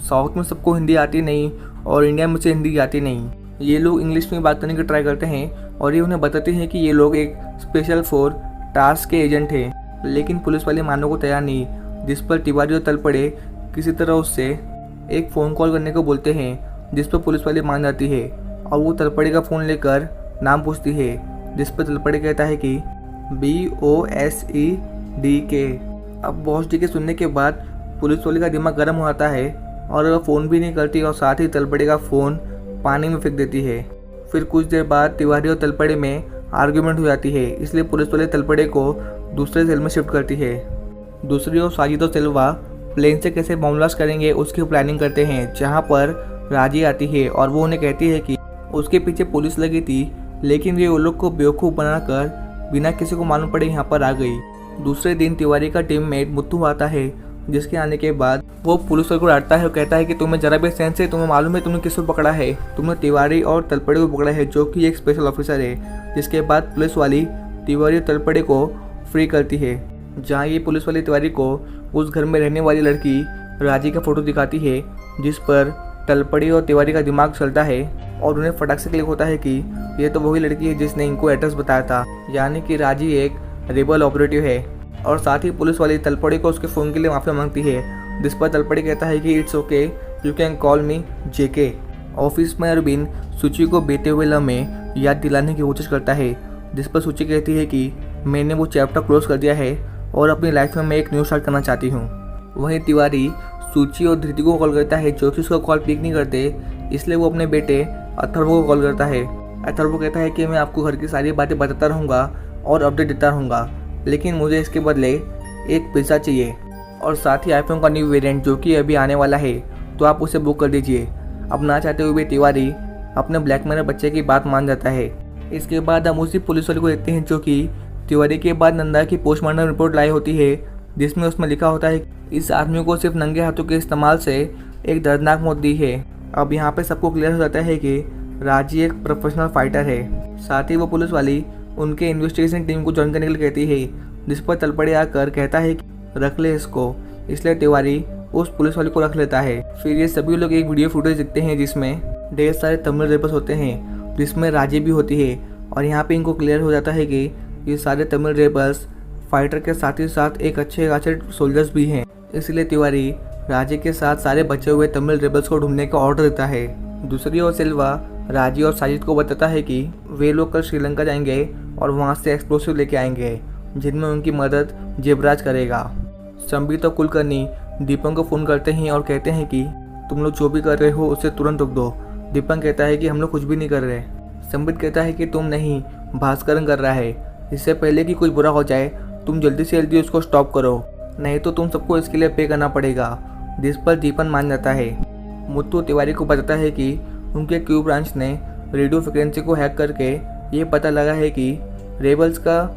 Speaker 2: साउथ में सबको हिंदी आती नहीं और इंडिया में से हिंदी आती नहीं। ये लोग इंग्लिश में बात करने की ट्राई करते हैं और ये उन्हें बताते हैं कि ये लोग एक स्पेशल फोर टास्क के एजेंट हैं। लेकिन पुलिस वाले मानने को तैयार नहीं, जिस पर तिवारी और तलपड़े किसी तरह उससे एक फ़ोन कॉल करने को बोलते हैं, जिस पर पुलिस वाले मान जाती है। और वो तलपड़े का फ़ोन लेकर नाम पूछती है, जिस पर तलपड़े कहता है कि BOSEDK। अब बॉस डी के सुनने के बाद पुलिस वाले का दिमाग गर्म हो जाता है और वह फ़ोन भी नहीं करती और साथ ही तलपड़े का फ़ोन पानी में फेंक देती है। फिर कुछ देर बाद तिवारी और तलपड़े में आर्ग्यूमेंट हो जाती है, इसलिए पुलिस वाले तलपड़े को दूसरे सेल में शिफ्ट करती है। दूसरी ओर साजिद और सिल्वा प्लेन से कैसे बॉम्ब ब्लास्ट करेंगे उसकी प्लानिंग करते हैं, जहां पर राजी आती है और वो उन्हें कहती है कि उसके पीछे पुलिस लगी थी, लेकिन वे उन लोग को बेवकूफ़ बनाकर बिना किसी को मालूम पड़े यहाँ पर आ गई। दूसरे दिन तिवारी का टीममेट मुत्तू आता है, जिसके आने के बाद वो पुलिस वाले को डांटता है और कहता है कि तुम्हें जरा भी सेंस है, तुम्हें मालूम है तुमने किसको पकड़ा है? तुमने तिवारी और तलपड़े को पकड़ा है, जो कि एक स्पेशल ऑफिसर है। जिसके बाद पुलिस वाली तिवारी और तलपड़े को फ्री करती है, जहाँ ये पुलिस वाली तिवारी को उस घर में रहने वाली लड़की राजी का फोटो दिखाती है, जिस पर तलपड़े और तिवारी का दिमाग चलता है और उन्हें फटाक से क्लिक होता है कि ये तो वही लड़की है जिसने इनको एड्रेस बताया था, यानी कि राजी एक रेबल ऑपरेटिव है। और साथ ही पुलिस वाली तलपड़े को उसके फ़ोन के लिए माफ़ी मांगती है, जिस पर तलपड़े कहता है कि it's okay, you can call me JK। Office में अरविंद सूची को बीते हुए लम्हे याद दिलाने की कोशिश करता है, जिस पर सूची कहती है कि मैंने वो चैप्टर क्लोज कर दिया है और अपनी लाइफ में मैं एक न्यू स्टार्ट करना चाहती हूँ। वहीं तिवारी सूची और धृति को कॉल करता है, जो कि उसका कॉल पिक नहीं करते, इसलिए वो अपने बेटे अथर्व को कॉल करता है। अथर्व कहता है कि मैं आपको घर की सारी बातें बताता रहूँगा और अपडेट देता रहूँगा, लेकिन मुझे इसके बदले एक पिज़्ज़ा चाहिए और साथ ही आईफोन का न्यू वेरिएंट जो कि अभी आने वाला है, तो आप उसे बुक कर दीजिए। अब ना चाहते हुए भी तिवारी अपने ब्लैकमेलर बच्चे की बात मान जाता है। इसके बाद हम उसी पुलिस वाले को देखते हैं, जो कि तिवारी के बाद नंदा की पोस्टमार्टम रिपोर्ट लाई होती है, जिसमें उसमें लिखा होता है इस आदमी को सिर्फ नंगे हाथों के इस्तेमाल से एक दर्दनाक मौत दी है। अब यहाँ पे सबको क्लियर हो जाता है कि राजी एक प्रोफेशनल फाइटर है। साथ ही वो पुलिस वाली उनके इन्वेस्टिगेशन टीम को ज्वाइन करने के लिए कहती है, जिस पर तलपड़े आकर कहता है कि रख ले इसको, इसलिए तिवारी उस पुलिस वाले को रख लेता है। फिर ये सभी लोग एक वीडियो फुटेज देखते हैं, जिसमें ढेर सारे तमिल रेपर्स होते हैं, जिसमें राजी भी होती है। और यहाँ पे इनको क्लियर हो जाता है कि ये सारे तमिल रेपर्स फाइटर के साथ ही साथ एक अच्छे खासे सोल्जर्स भी हैं। इसलिए तिवारी राजी के साथ सारे बचे हुए तमिल रेबल्स को ढूंढने का ऑर्डर देता है। दूसरी ओर सिल्वा राजी और साजिद को बताता है कि वे लोग कल श्रीलंका जाएंगे और वहाँ से एक्सप्लोसिव लेके आएंगे, जिनमें उनकी मदद जेबराज करेगा। संबित और कुलकर्णी दीपक को फ़ोन करते हैं और कहते हैं कि तुम लोग जो भी कर रहे हो उसे तुरंत रोक दो। दीपक कहता है कि हम लोग कुछ भी नहीं कर रहे। संबित कहता है कि तुम नहीं, भास्करन कर रहा है। इससे पहले कि कुछ बुरा हो जाए तुम जल्दी से जल्दी उसको स्टॉप करो, नहीं तो तुम सबको इसके लिए पे करना पड़ेगा। जिस पर दीपन मान जाता है। मुत्तू तिवारी को बताता है कि उनके क्यू ब्रांच ने रेडियो फ्रिक्वेंसी को हैक करके ये पता लगा है कि रेबल्स का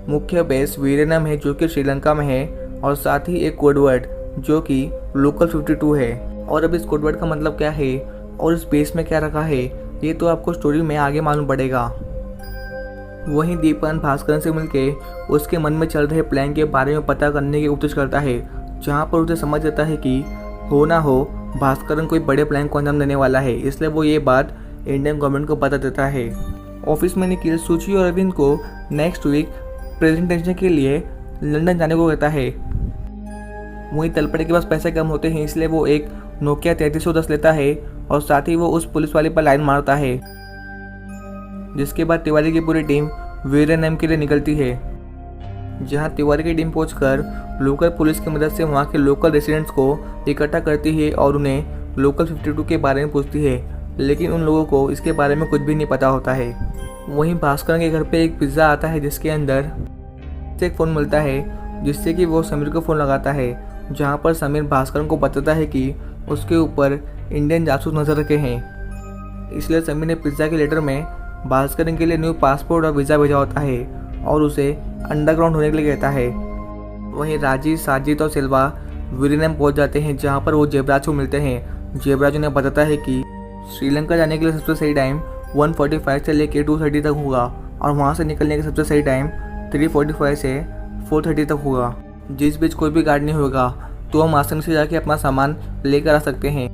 Speaker 2: मुख्य बेस वीरेनम है, जो कि श्रीलंका में है, और साथ ही एक कोडवर्ड जो कि लोकल 52 है। और अब इस कोडवर्ड का मतलब क्या है और इस बेस में क्या रखा है, ये तो आपको स्टोरी में आगे मालूम पड़ेगा। वहीं दीपन भास्करन से मिलके उसके मन में चल रहे प्लान के बारे में पता करने की कोशिश करता है, जहाँ पर उसे समझ आता है कि हो ना हो भास्करन कोई बड़े प्लान को अंजाम देने वाला है, इसलिए वो ये बात इंडियन गवर्नमेंट को बता देता है। ऑफिस में निखिल सूची और अरविंद को नेक्स्ट वीक प्रेजेंटेशन के लिए लंदन जाने को कहता है। वहीं तलपड़े के पास पैसे कम होते हैं, इसलिए वो एक नोकिया 3310 लेता है और साथ ही वो उस पुलिस वाले पर लाइन मारता है। जिसके बाद तिवारी की पूरी टीम वीरेनम के लिए निकलती है, जहां तिवारी की टीम पहुंचकर लोकल पुलिस की मदद से वहां के लोकल रेसिडेंट्स को इकट्ठा करती है और उन्हें लोकल 52 के बारे में पूछती है, लेकिन उन लोगों को इसके बारे में कुछ भी नहीं पता होता है। वहीं भास्कर के घर पे एक पिज़्ज़ा आता है, जिसके अंदर एक फ़ोन मिलता है, जिससे कि वो समीर को फ़ोन लगाता है, जहां पर समीर भास्कर को बताता है कि उसके ऊपर इंडियन जासूस नजर रखे हैं। इसलिए समी ने पिज्ज़ा के लेटर में भास्करन के लिए न्यू पासपोर्ट और वीज़ा भेजा होता है और उसे अंडरग्राउंड होने के लिए कहता है। वहीं राजी, साजिद और सिल्वा विलियम पहुंच जाते हैं जहां पर वो जेबराज को मिलते हैं। जेबराज उन्हें बताता है कि श्रीलंका जाने के लिए सबसे सही टाइम 1:45 से लेकर 2:30 तक होगा और वहां से निकलने का सबसे सही टाइम 3:45 से 4:30 तक होगा। जिस बीच कोई भी गार्ड नहीं होगा तो हम आसानी से जाके अपना सामान लेकर आ सकते हैं।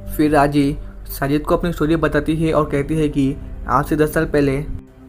Speaker 2: फिर राजी साजिद को अपनी स्टोरी बताती है और कहती है कि आज से 10 साल पहले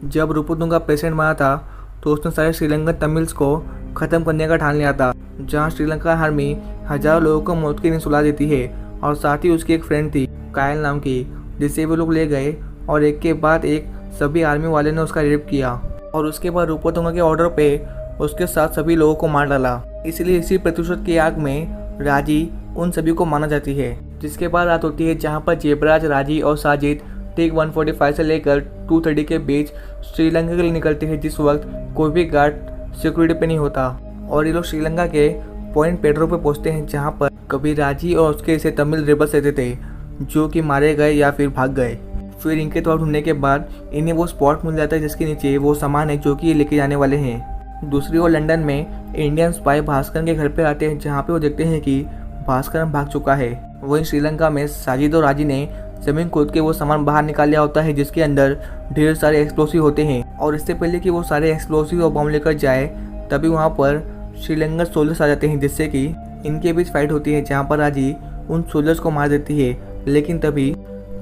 Speaker 2: जब रूपतुंगा प्रेसिडेंट बना था तो उसने सारे श्रीलंकन तमिल्स को ख़त्म करने का ठान लिया था। जहां श्रीलंका आर्मी हजारों लोगों को मौत की नींद सुला देती है और साथ ही उसकी एक फ्रेंड थी कायल नाम की, जिसे वो लोग ले गए और एक के बाद एक सभी आर्मी वाले ने उसका रेप किया और उसके बाद रूपतुंगा के ऑर्डर पे उसके साथ सभी लोगों को मार डाला। इसलिए इसी प्रतिशोध की आग में राजी उन सभी को माना जाती है। जिसके बाद रात होती है जहां पर जेबराज, राजी और साजिद ठीक 1:45 से लेकर 2:30 के बीच श्रीलंका के लिए निकलते हैं, जिस वक्त कोई भी गार्ड सिक्योरिटी पे नहीं होता और ये लोग श्रीलंका के पॉइंट पेड्रो पे पहुंचते हैं जहां पर कभी राजी और उसके ऐसे तमिल रेबल्स रहते थे जो कि मारे गए या फिर भाग गए। फिर इनके थोड़ा ढूंढने के बाद इन्हें वो स्पॉट मिल जाता है जिसके नीचे वो सामान है जो कि ये लेके जाने वाले हैं। दूसरी ओर लंदन में इंडियन स्पाई भास्करन के घर पे आते हैं जहाँ पे वो देखते हैं कि भास्करन भाग चुका है। वहीं श्रीलंका में साजिद और राजी ने जमीन खोद के वो सामान बाहर निकाल लिया होता है जिसके अंदर ढेर सारे एक्सप्लोसिव होते हैं और इससे पहले कि वो सारे एक्सप्लोसिव और बम लेकर जाए तभी वहाँ पर श्रीलंकन सोल्जर्स आ जाते हैं जिससे कि इनके बीच फाइट होती है जहाँ पर राजी उन सोल्जर्स को मार देती है। लेकिन तभी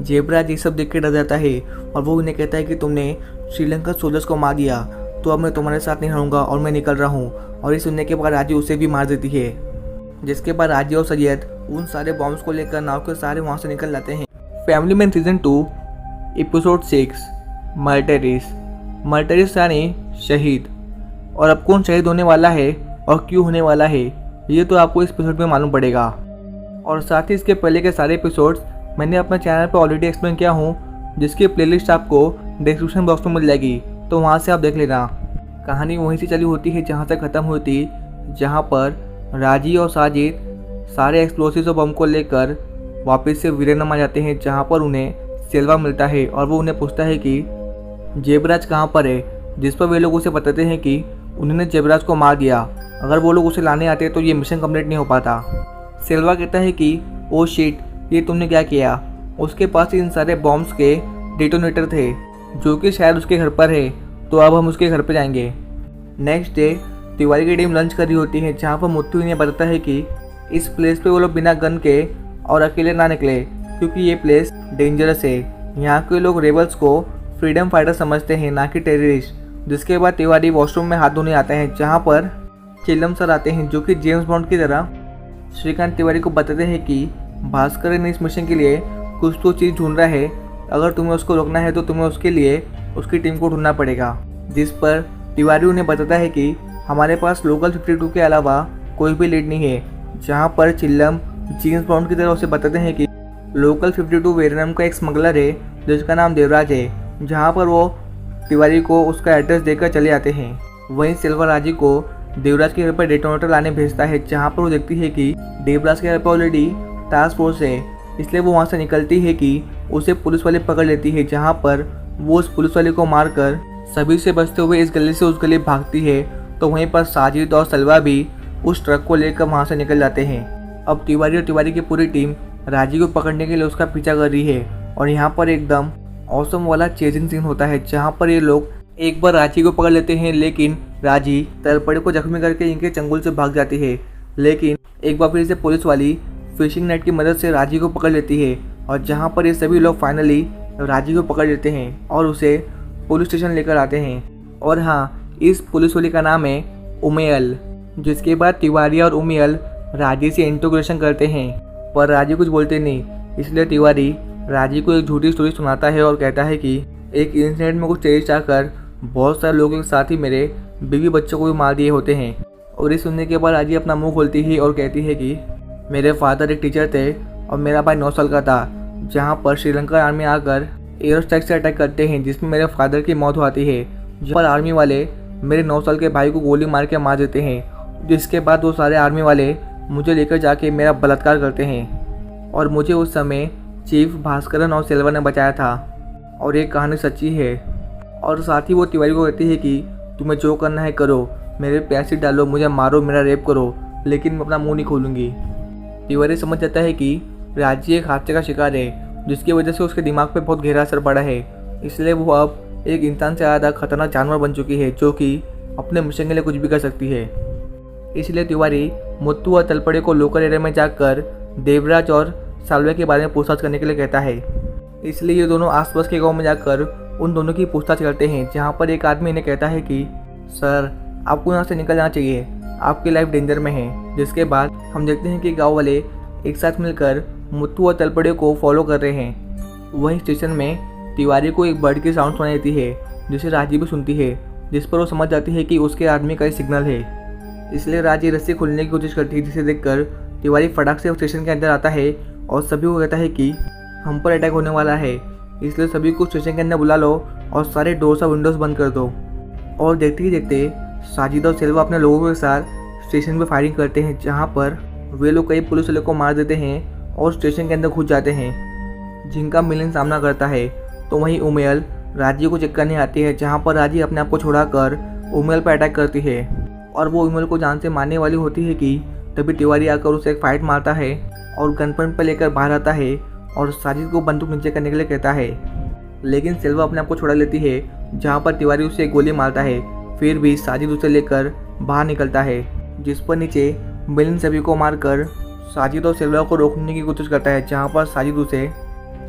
Speaker 2: जेबराज ये सब देख के डर जाता है और वो उन्हें कहता है कि तुमने श्रीलंकन सोल्जर्स को मार दिया तो अब मैं तुम्हारे साथ नहीं रहूँगा और मैं निकल रहा हूँ। और ये सुनने के बाद राजी उसे भी मार देती है। जिसके बाद राजी और सैयद उन सारे बॉम्ब्स को लेकर नाव के सारे वहाँ से निकल जाते हैं। फैमिली मैन सीजन 2 एपिसोड 6 मर्टरिस यानी शहीद। और अब कौन शहीद होने वाला है और क्यों होने वाला है ये तो आपको इस एपिसोड में मालूम पड़ेगा। और साथ ही इसके पहले के सारे एपिसोड्स मैंने अपने चैनल पर ऑलरेडी एक्सप्लेन किया हूँ जिसकी प्लेलिस्ट आपको डिस्क्रिप्शन बॉक्स में मिल जाएगी तो वहाँ से आप देख लेना। कहानी वहीं से चली होती है जहाँ तक ख़त्म होती जहाँ पर राजी और साजिद सारे एक्सप्लोसिव और बम को लेकर वापस से वीरेनम आ जाते हैं जहाँ पर उन्हें सिल्वा मिलता है और वो उन्हें पूछता है कि जेबराज कहाँ पर है, जिस पर वे लोग उसे बताते हैं कि उन्होंने जेबराज को मार दिया, अगर वो लोग उसे लाने आते तो ये मिशन कंप्लीट नहीं हो पाता। सिल्वा कहता है कि ओ शिट, ये तुमने क्या किया। उसके पास इन सारे बॉम्ब्स के डेटोनेटर थे जो कि शायद उसके घर पर है, तो अब हम उसके घर पर जाएंगे। नेक्स्ट डे तिवारी की टीम लंच कर रही होती है जहाँ पर मुत्तू इन्हें बताता है कि इस प्लेस पे वो लोग बिना गन के और अकेले ना निकले क्योंकि ये प्लेस डेंजरस है। यहाँ के लोग रेबल्स को फ्रीडम फाइटर समझते हैं ना कि टेररिस्ट। जिसके बाद तिवारी वॉशरूम में हाथ धोने आते हैं जहाँ पर चिल्लम सर आते हैं जो कि जेम्स बॉन्ड की तरह श्रीकांत तिवारी को बताते हैं कि भास्करन इस मिशन के लिए कुछ तो चीज़ ढूंढ रहा है, अगर तुम्हें उसको रोकना है तो तुम्हें उसके लिए उसकी टीम को ढूंढना पड़ेगा। जिस पर तिवारी उन्हें बताता है कि हमारे पास लोकल 52 के अलावा कोई भी लीड नहीं है। जहाँ पर चिल्लम जेम्स बॉन्ड की तरह उसे बताते हैं कि लोकल 52 वेरियम का एक स्मगलर है जिसका नाम देवराज है, जहाँ पर वो तिवारी को उसका एड्रेस देकर चले आते हैं। वहीं सिल्वा राजी को देवराज के घर पर डेटोनेटर लाने भेजता है जहाँ पर वो देखती है कि देवराज के घर पर ऑलरेडी टास्क फोर्स है, इसलिए वो वहाँ से निकलती है कि उसे पुलिस वाले पकड़ लेती है जहाँ पर वो उस पुलिस वाले को मारकर सभी से बचते हुए इस गली से उस गली भागती है। तो वहीं पर साजिद और सलवा भी उस ट्रक को लेकर वहाँ से निकल जाते हैं। अब तिवारी और तिवारी की पूरी टीम राजी को पकड़ने के लिए उसका पीछा कर रही है और यहाँ पर एकदम औसम वाला चेजिंग सीन होता है जहाँ पर ये लोग एक बार राजी को पकड़ लेते हैं लेकिन राजी तलपड़े को जख्मी करके इनके चंगुल से भाग जाती है। लेकिन एक बार फिर से पुलिस वाली फिशिंग नेट की मदद से राजी को पकड़ लेती है और जहाँ पर ये सभी लोग फाइनली राजी को पकड़ लेते हैं और उसे पुलिस स्टेशन लेकर आते हैं। और हाँ, इस पुलिस वाली का नाम है उमेयल। जिसके बाद तिवारी और उमेयल राजी से इंट्रोगेशन करते हैं पर राजी कुछ बोलते नहीं, इसलिए तिवारी राजी को एक झूठी स्टोरी सुनाता है और कहता है कि एक इंसिडेंट में कुछ टेररिस्ट आकर बहुत सारे लोगों के साथ ही मेरे बीवी बच्चों को भी मार दिए होते हैं। और ये सुनने के बाद राजी अपना मुंह खोलती है और कहती है कि मेरे फादर एक टीचर थे और मेरा भाई 9 साल का था, जहाँ पर श्रीलंका आर्मी आकर एयर स्ट्राइक से अटैक करते हैं जिसमें मेरे फादर की मौत होती है। जहाँ पर आर्मी वाले मेरे 9 साल के भाई को गोली मार के मार देते हैं, जिसके बाद वो सारे आर्मी वाले मुझे लेकर जाके मेरा बलात्कार करते हैं और मुझे उस समय चीफ भास्करन और सिल्वा ने बचाया था। और ये कहानी सच्ची है। और साथ ही वो तिवारी को कहती है कि तुम्हें जो करना है करो, मेरे पे एसिड डालो, मुझे मारो, मेरा रेप करो, लेकिन मैं अपना मुंह नहीं खोलूँगी। तिवारी समझ जाता है कि राजी एक हादसे का शिकार है जिसकी वजह से उसके दिमाग पे बहुत गहरा असर पड़ा है, इसलिए वो अब एक इंसान से ज़्यादा खतरनाक जानवर बन चुकी है जो कि अपने मिशन के लिए कुछ भी कर सकती है। इसलिए तिवारी मुत्तू और तलपड़े को लोकल एरिया में जाकर देवराज और सालवे के बारे में पूछताछ करने के लिए कहता है। इसलिए ये दोनों आसपास के गांव में जाकर उन दोनों की पूछताछ करते हैं, जहां पर एक आदमी इन्हें कहता है कि सर आपको यहाँ से निकल जाना चाहिए, आपकी लाइफ डेंजर में है। जिसके बाद हम देखते हैं कि गांव वाले एक साथ मिलकर मुत्तू और तलपड़े को फॉलो कर रहे हैं। वहीं स्टेशन में तिवारी को एक बर्ड की साउंड सुनाई देती है जिसे राजी भी सुनती है, जिस पर वो समझ जाती है कि उसके आदमी का सिग्नल है। इसलिए राजी रस्सी खोलने की कोशिश करती है, जिसे देखकर तिवारी फटाक से स्टेशन के अंदर आता है और सभी को कहता है कि हम पर अटैक होने वाला है, इसलिए सभी को स्टेशन के अंदर बुला लो और सारे डोर्स और विंडोज़ बंद कर दो। और देखते ही देखते साजिद और सेल्वा अपने लोगों के साथ स्टेशन पर फायरिंग करते हैं, जहां पर वे लोग कई पुलिस वालों को मार देते हैं और स्टेशन के अंदर घुस जाते हैं, जिनका मिलन सामना करता है। तो वहीं उमेल राजी को चेक करने आती है, जहां पर राजी अपने आप को छुड़ाकर उमेल पर अटैक करती है और वो उमेल को जान से मारने वाली होती है कि तभी तिवारी आकर उसे एक फाइट मारता है और गन पॉइंट पर लेकर बाहर आता है और साजिद को बंदूक नीचे करने के लिए कहता है। लेकिन सेल्वा अपने आप को छुड़ा लेती है, जहां पर तिवारी उसे एक गोली मारता है। फिर भी साजिद उसे लेकर बाहर निकलता है, जिस पर नीचे मिलन सभी को मारकर साजिद और सेल्वा को रोकने की कोशिश करता है, जहां पर साजिद उसे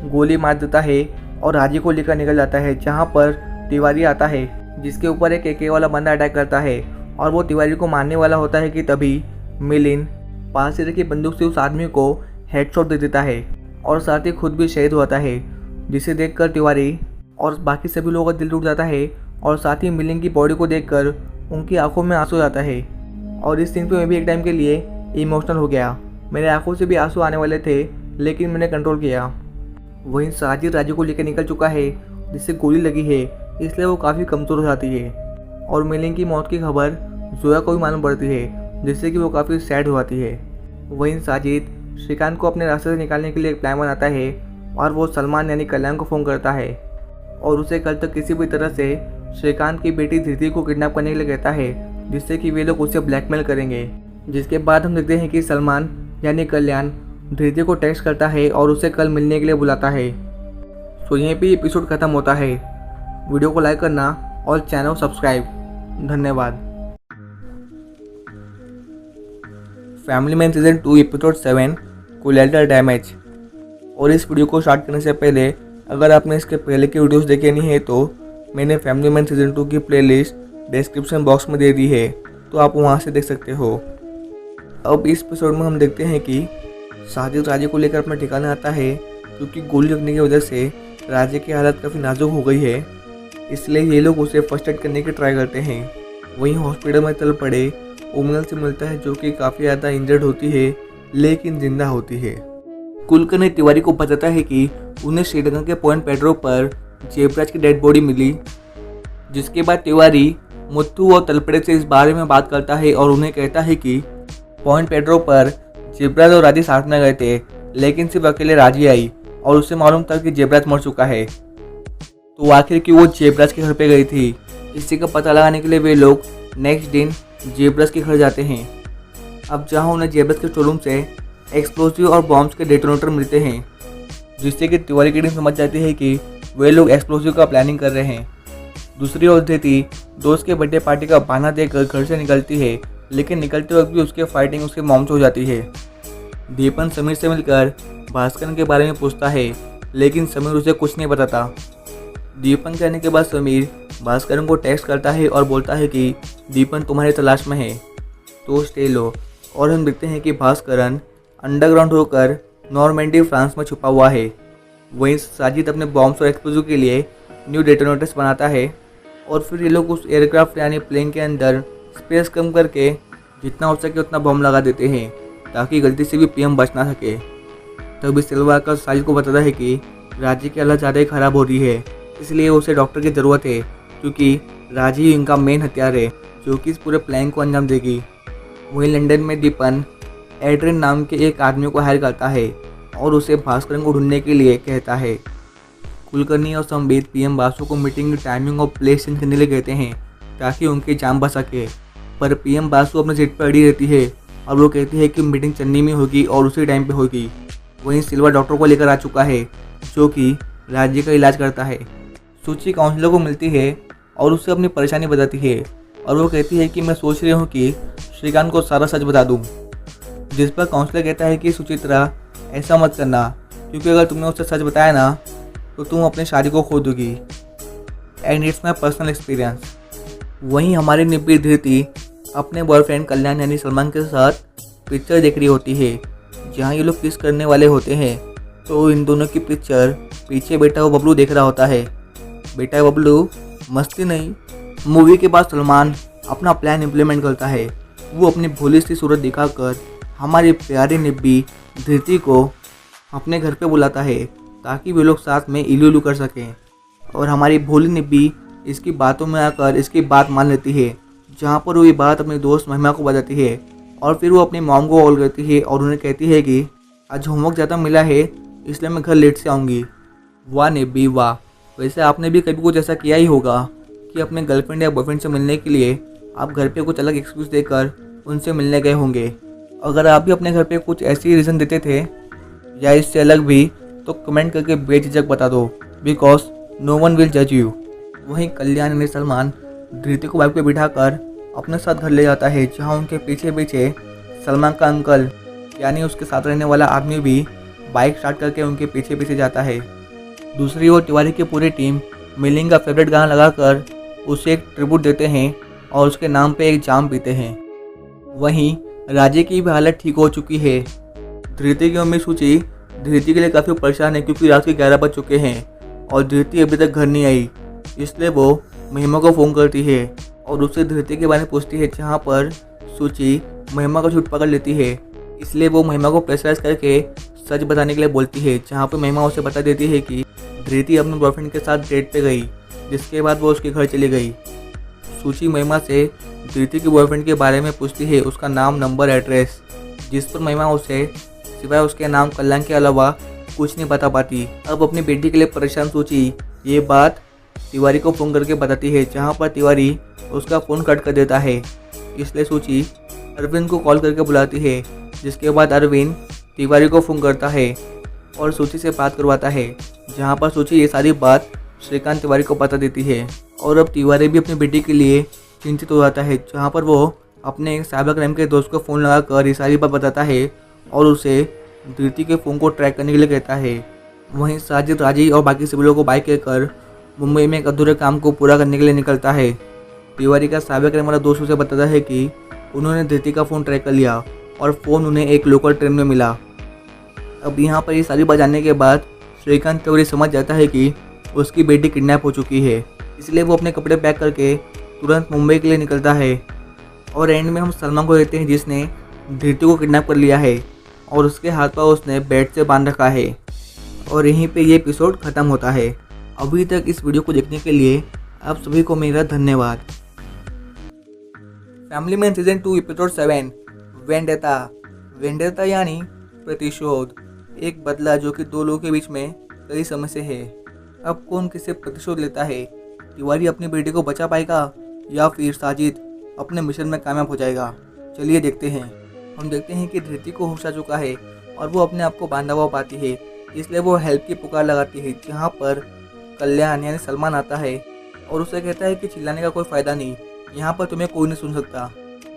Speaker 2: गोली मार देता है और राजी को लेकर निकल जाता है। जहां पर तिवारी आता है, जिसके ऊपर एक AK वाला बंदा अटैक करता है और वो तिवारी को मारने वाला होता है कि तभी मिलिन पास से रखी बंदूक से उस आदमी को हेडशॉट दे देता है और साथ ही खुद भी शहीद होता है, जिसे देखकर तिवारी और बाकी सभी लोगों का दिल टूट जाता है और साथ ही मिलिन की बॉडी को देखकर उनकी आंखों में आंसू आता है। और इस सीन पे मैं भी एक टाइम के लिए इमोशनल हो गया, मेरे आंखों से भी आंसू आने वाले थे लेकिन मैंने कंट्रोल किया। वहीं साजिद राजू को लेकर निकल चुका है, जिससे गोली लगी है, इसलिए वो काफ़ी कमज़ोर हो जाती है और मिलिन की मौत की खबर जोया को भी मालूम पड़ती है, जिससे कि वो काफ़ी सैड हो जाती है। वहीं साजिद श्रीकांत को अपने रास्ते से निकालने के लिए एक प्लान बनाता है और वो सलमान यानी कल्याण को फ़ोन करता है और उसे कल तक किसी भी तरह से श्रीकांत की बेटी धृति को किडनैप करने के लिए कहता है, जिससे कि वे लोग उसे ब्लैकमेल करेंगे। जिसके बाद हम देखते हैं कि सलमान यानी कल्याण धृति को टेक्स्ट करता है और उसे कल मिलने के लिए बुलाता है। तो यहीं पे एपिसोड ख़त्म होता है। वीडियो को लाइक करना और चैनल सब्सक्राइब। धन्यवाद। Family man season 2 episode 7 collateral damage. और इस वीडियो को स्टार्ट करने से पहले अगर आपने इसके पहले की वीडियोस देखे नहीं है तो मैंने फैमिली मैन सीजन 2 की प्लेलिस्ट डिस्क्रिप्शन बॉक्स में दे दी है, तो आप वहां से देख सकते हो। अब इस एपिसोड में हम देखते हैं कि साजिद राजे को लेकर अपना ठिकाना आता है, क्योंकि गोली लगने की वजह से राजे की हालत काफ़ी नाजुक हो गई है, इसलिए ये लोग उसे फर्स्ट एड करने की ट्राई करते हैं। वहीं हॉस्पिटल में चल पड़े उमल से मिलता है, जो कि काफ़ी ज़्यादा इंजर्ड होती है लेकिन जिंदा होती है। कुलकर ने तिवारी को बताता है कि उन्हें श्रीलंका के पॉइंट पेड्रो पर जेबराज की डेड बॉडी मिली। जिसके बाद तिवारी मुत्तू और तलपड़े से इस बारे में बात करता है और उन्हें कहता है कि पॉइंट पेड्रो पर जेबराज और राजी साथ में गए थे, लेकिन सिर्फ अकेले राजी आई और उसे मालूम था कि जेबराज मर चुका है। तो आखिर क्यों वो जेबराज के घर पे गई थी, इसी का पता लगाने के लिए वे लोग नेक्स्ट दिन जेबराज के घर जाते हैं। अब जहां उन्हें जेबराज के शोरूम से एक्सप्लोसिव और बॉम्ब्स के डेटोनेटर मिलते हैं, जिससे कि तिवारी की टीम समझ जाती है कि वे लोग एक्सप्लोसिव का प्लानिंग कर रहे हैं। दूसरी ओर धृति दोस्त के बर्थडे पार्टी का बहाना देकर घर से निकलती है, लेकिन निकलते वक्त भी उसके फाइटिंग उसके मॉम से हो जाती है। दीपन समीर से मिलकर भास्कर के बारे में पूछता है, लेकिन समीर उसे कुछ नहीं बताता। दीपन के आने के बाद समीर भास्कर को टेक्स्ट करता है और बोलता है कि दीपन तुम्हारी तलाश में है, तो स्टे लो। और हम देखते हैं कि भास्कर अंडरग्राउंड होकर नॉर्मेंडी फ्रांस में छुपा हुआ है। वहीं साजिद अपने बॉम्ब्स और एक्सप्लोजिव के लिए न्यू डेटोनेटर्स बनाता है और फिर ये लोग उस एयरक्राफ्ट यानी प्लेन के अंदर स्पेस कम करके जितना हो सके उतना बम लगा देते हैं, ताकि गलती से भी PM बच ना सके। तभी सिल्वा का साजिद को बताता है कि राजी की हालत ज़्यादा ही ख़राब हो रही है, इसलिए उसे डॉक्टर की ज़रूरत है, क्योंकि राजी इनका मेन हथियार है जो कि इस पूरे प्लान को अंजाम देगी। वहीं लंदन में दीपन एड्रिन नाम के एक आदमी को हायर करता है और उसे भास्कर को ढूंढने के लिए कहता है। कुलकर्णी और संबित पीएम बासु को मीटिंग की टाइमिंग और प्लेस चेंज करने के लिए कहते हैं ताकि उनकी जान बच सके। पर पीएम बासु अपने सीट पर अड़ी रहती है और वो कहती है कि मीटिंग चेन्नई में होगी और उसी टाइम पे होगी। वहीं सिल्वा डॉक्टर को लेकर आ चुका है जो कि राज्य का इलाज करता है। सूची काउंसलर को मिलती है और उससे अपनी परेशानी बताती है और वो कहती है कि मैं सोच रही हूँ कि श्रीकांत को सारा सच बता दूँ। जिस पर काउंसलर कहता है कि सुचित्रा ऐसा मत करना, क्योंकि अगर तुमने उससे सच बताया ना तो तुम अपनी शादी को खो दोगी and it's my personal experience. वहीं हमारी निब्बी धृति अपने बॉयफ्रेंड कल्याण यानी सलमान के साथ पिक्चर देख रही होती है जहाँ ये लोग किस करने वाले होते हैं। तो इन दोनों की पिक्चर पीछे बैठा हुआ बबलू देख रहा होता है। बेटा बबलू मस्ती नहीं। मूवी के बाद सलमान अपना प्लान इम्प्लीमेंट करता है। वो अपनी भोली सी सूरत दिखाकर हमारी प्यारी निब्बी धृति को अपने घर पे बुलाता है ताकि वे लोग साथ में इलू इलू कर सकें। और हमारी भोली निब्बी इसकी बातों में आकर इसकी बात मान लेती है, जहाँ पर वो ये बात अपनी दोस्त महिमा को बताती है। और फिर वो अपनी मॉम को कॉल करती है और उन्हें कहती है कि आज होमवर्क ज़्यादा मिला है इसलिए मैं घर लेट से आऊँगी। वाह निब्बी वाह, वैसे आपने भी कभी कुछ ऐसा किया ही होगा कि अपने गर्लफ्रेंड या बॉयफ्रेंड से मिलने के लिए आप घर पे कुछ अलग एक्सक्यूज़ देकर उनसे मिलने गए होंगे। अगर आप भी अपने घर पे कुछ ऐसी रीज़न देते थे या इससे अलग भी तो कमेंट करके बेझिझक बता दो, बिकॉज नो वन विल जज यू। वहीं कल्याण ने सलमान धृति को बाइक पे बिठाकर अपने साथ घर ले जाता है, जहां उनके पीछे पीछे सलमान का अंकल यानी उसके साथ रहने वाला आदमी भी बाइक स्टार्ट करके उनके पीछे पीछे जाता है। दूसरी ओर तिवारी की पूरी टीम मिलिंग का फेवरेट गाना लगाकर उसे एक ट्रिब्यूट देते हैं और उसके नाम पे एक जाम पीते हैं। वहीं राजे की भी हालत ठीक हो चुकी है। धृति की मम्मी सूची धृति के लिए काफ़ी परेशान है क्योंकि रात के 11 बज चुके हैं और धृति अभी तक घर नहीं आई। इसलिए वो महिमा को फ़ोन करती है और उससे धृति के बारे में पूछती है, जहाँ पर सूची महिमा का झूठ पकड़ लेती है। इसलिए वो महिमा को प्रेशराइज करके सच बताने के लिए बोलती है, जहाँ पर महिमा उसे बता देती है कि धृति अपने बॉयफ्रेंड के साथ डेट पे गई, जिसके बाद वो उसके घर चली गई। सूची महिमा से धृति के बॉयफ्रेंड के बारे में पूछती है, उसका नाम, नंबर, एड्रेस, जिस पर महिमा उसे सिवाय उसके नाम कल्याण के अलावा कुछ नहीं बता पाती। अब अपनी बेटी के लिए परेशान सूची ये बात तिवारी को फ़ोन करके बताती है, जहाँ पर तिवारी उसका फ़ोन कट कर देता है। इसलिए सूची अरविंद को कॉल करके बुलाती है, जिसके बाद अरविंद तिवारी को फ़ोन करता है और सूची से बात करवाता है, जहाँ पर सूची ये सारी बात श्रीकांत तिवारी को बता देती है। और अब तिवारी भी अपनी बेटी के लिए चिंतित हो जाता है, जहाँ पर वो अपने एक साइबर क्राइम के दोस्त को फ़ोन लगाकर ये सारी बात बताता है और उसे धृति के फ़ोन को ट्रैक करने के लिए कहता है। वहीं साजिद, राजी और बाकी सभी लोगों को बाइक लेकर मुंबई में एक अधूरे काम को पूरा करने के लिए निकलता है। तिवारी का साइबर क्राइम वाला दोस्त उसे बताता है कि उन्होंने धृति का फ़ोन ट्रैक कर लिया और फ़ोन उन्हें एक लोकल ट्रेन में मिला। अब यहाँ पर ये सारी बात जानने के बाद श्रीकांत तिवारी समझ जाता है कि उसकी बेटी किडनैप हो चुकी है। इसलिए वो अपने कपड़े पैक करके तुरंत मुंबई के लिए निकलता है। और एंड में हम सलमान को देखते हैं, जिसने धृति को किडनैप कर लिया है और उसके हाथ पांव उसने बेड से बांध रखा है। और यहीं पे ये एपिसोड ख़त्म होता है। अभी तक इस वीडियो को देखने के लिए आप सभी को मेरा धन्यवाद। Family man season 2 episode 7 vendetta. Vendetta यानी प्रतिशोध, एक बदला जो कि दो लोगों के बीच में कई समय से है। अब कौन किसे प्रतिशोध लेता है? तिवारी अपनी बेटी को बचा पाएगा या फिर साजिद अपने मिशन में कामयाब हो जाएगा? चलिए देखते हैं। हम देखते हैं कि धृति को होश आ चुका है और वो अपने आप को बांधा हुआ पाती है, इसलिए वो हेल्प की पुकार लगाती है, जहाँ पर कल्याण यानी सलमान आता है और उसे कहता है कि चिल्लाने का कोई फ़ायदा नहीं, यहाँ पर तुम्हें कोई नहीं सुन सकता।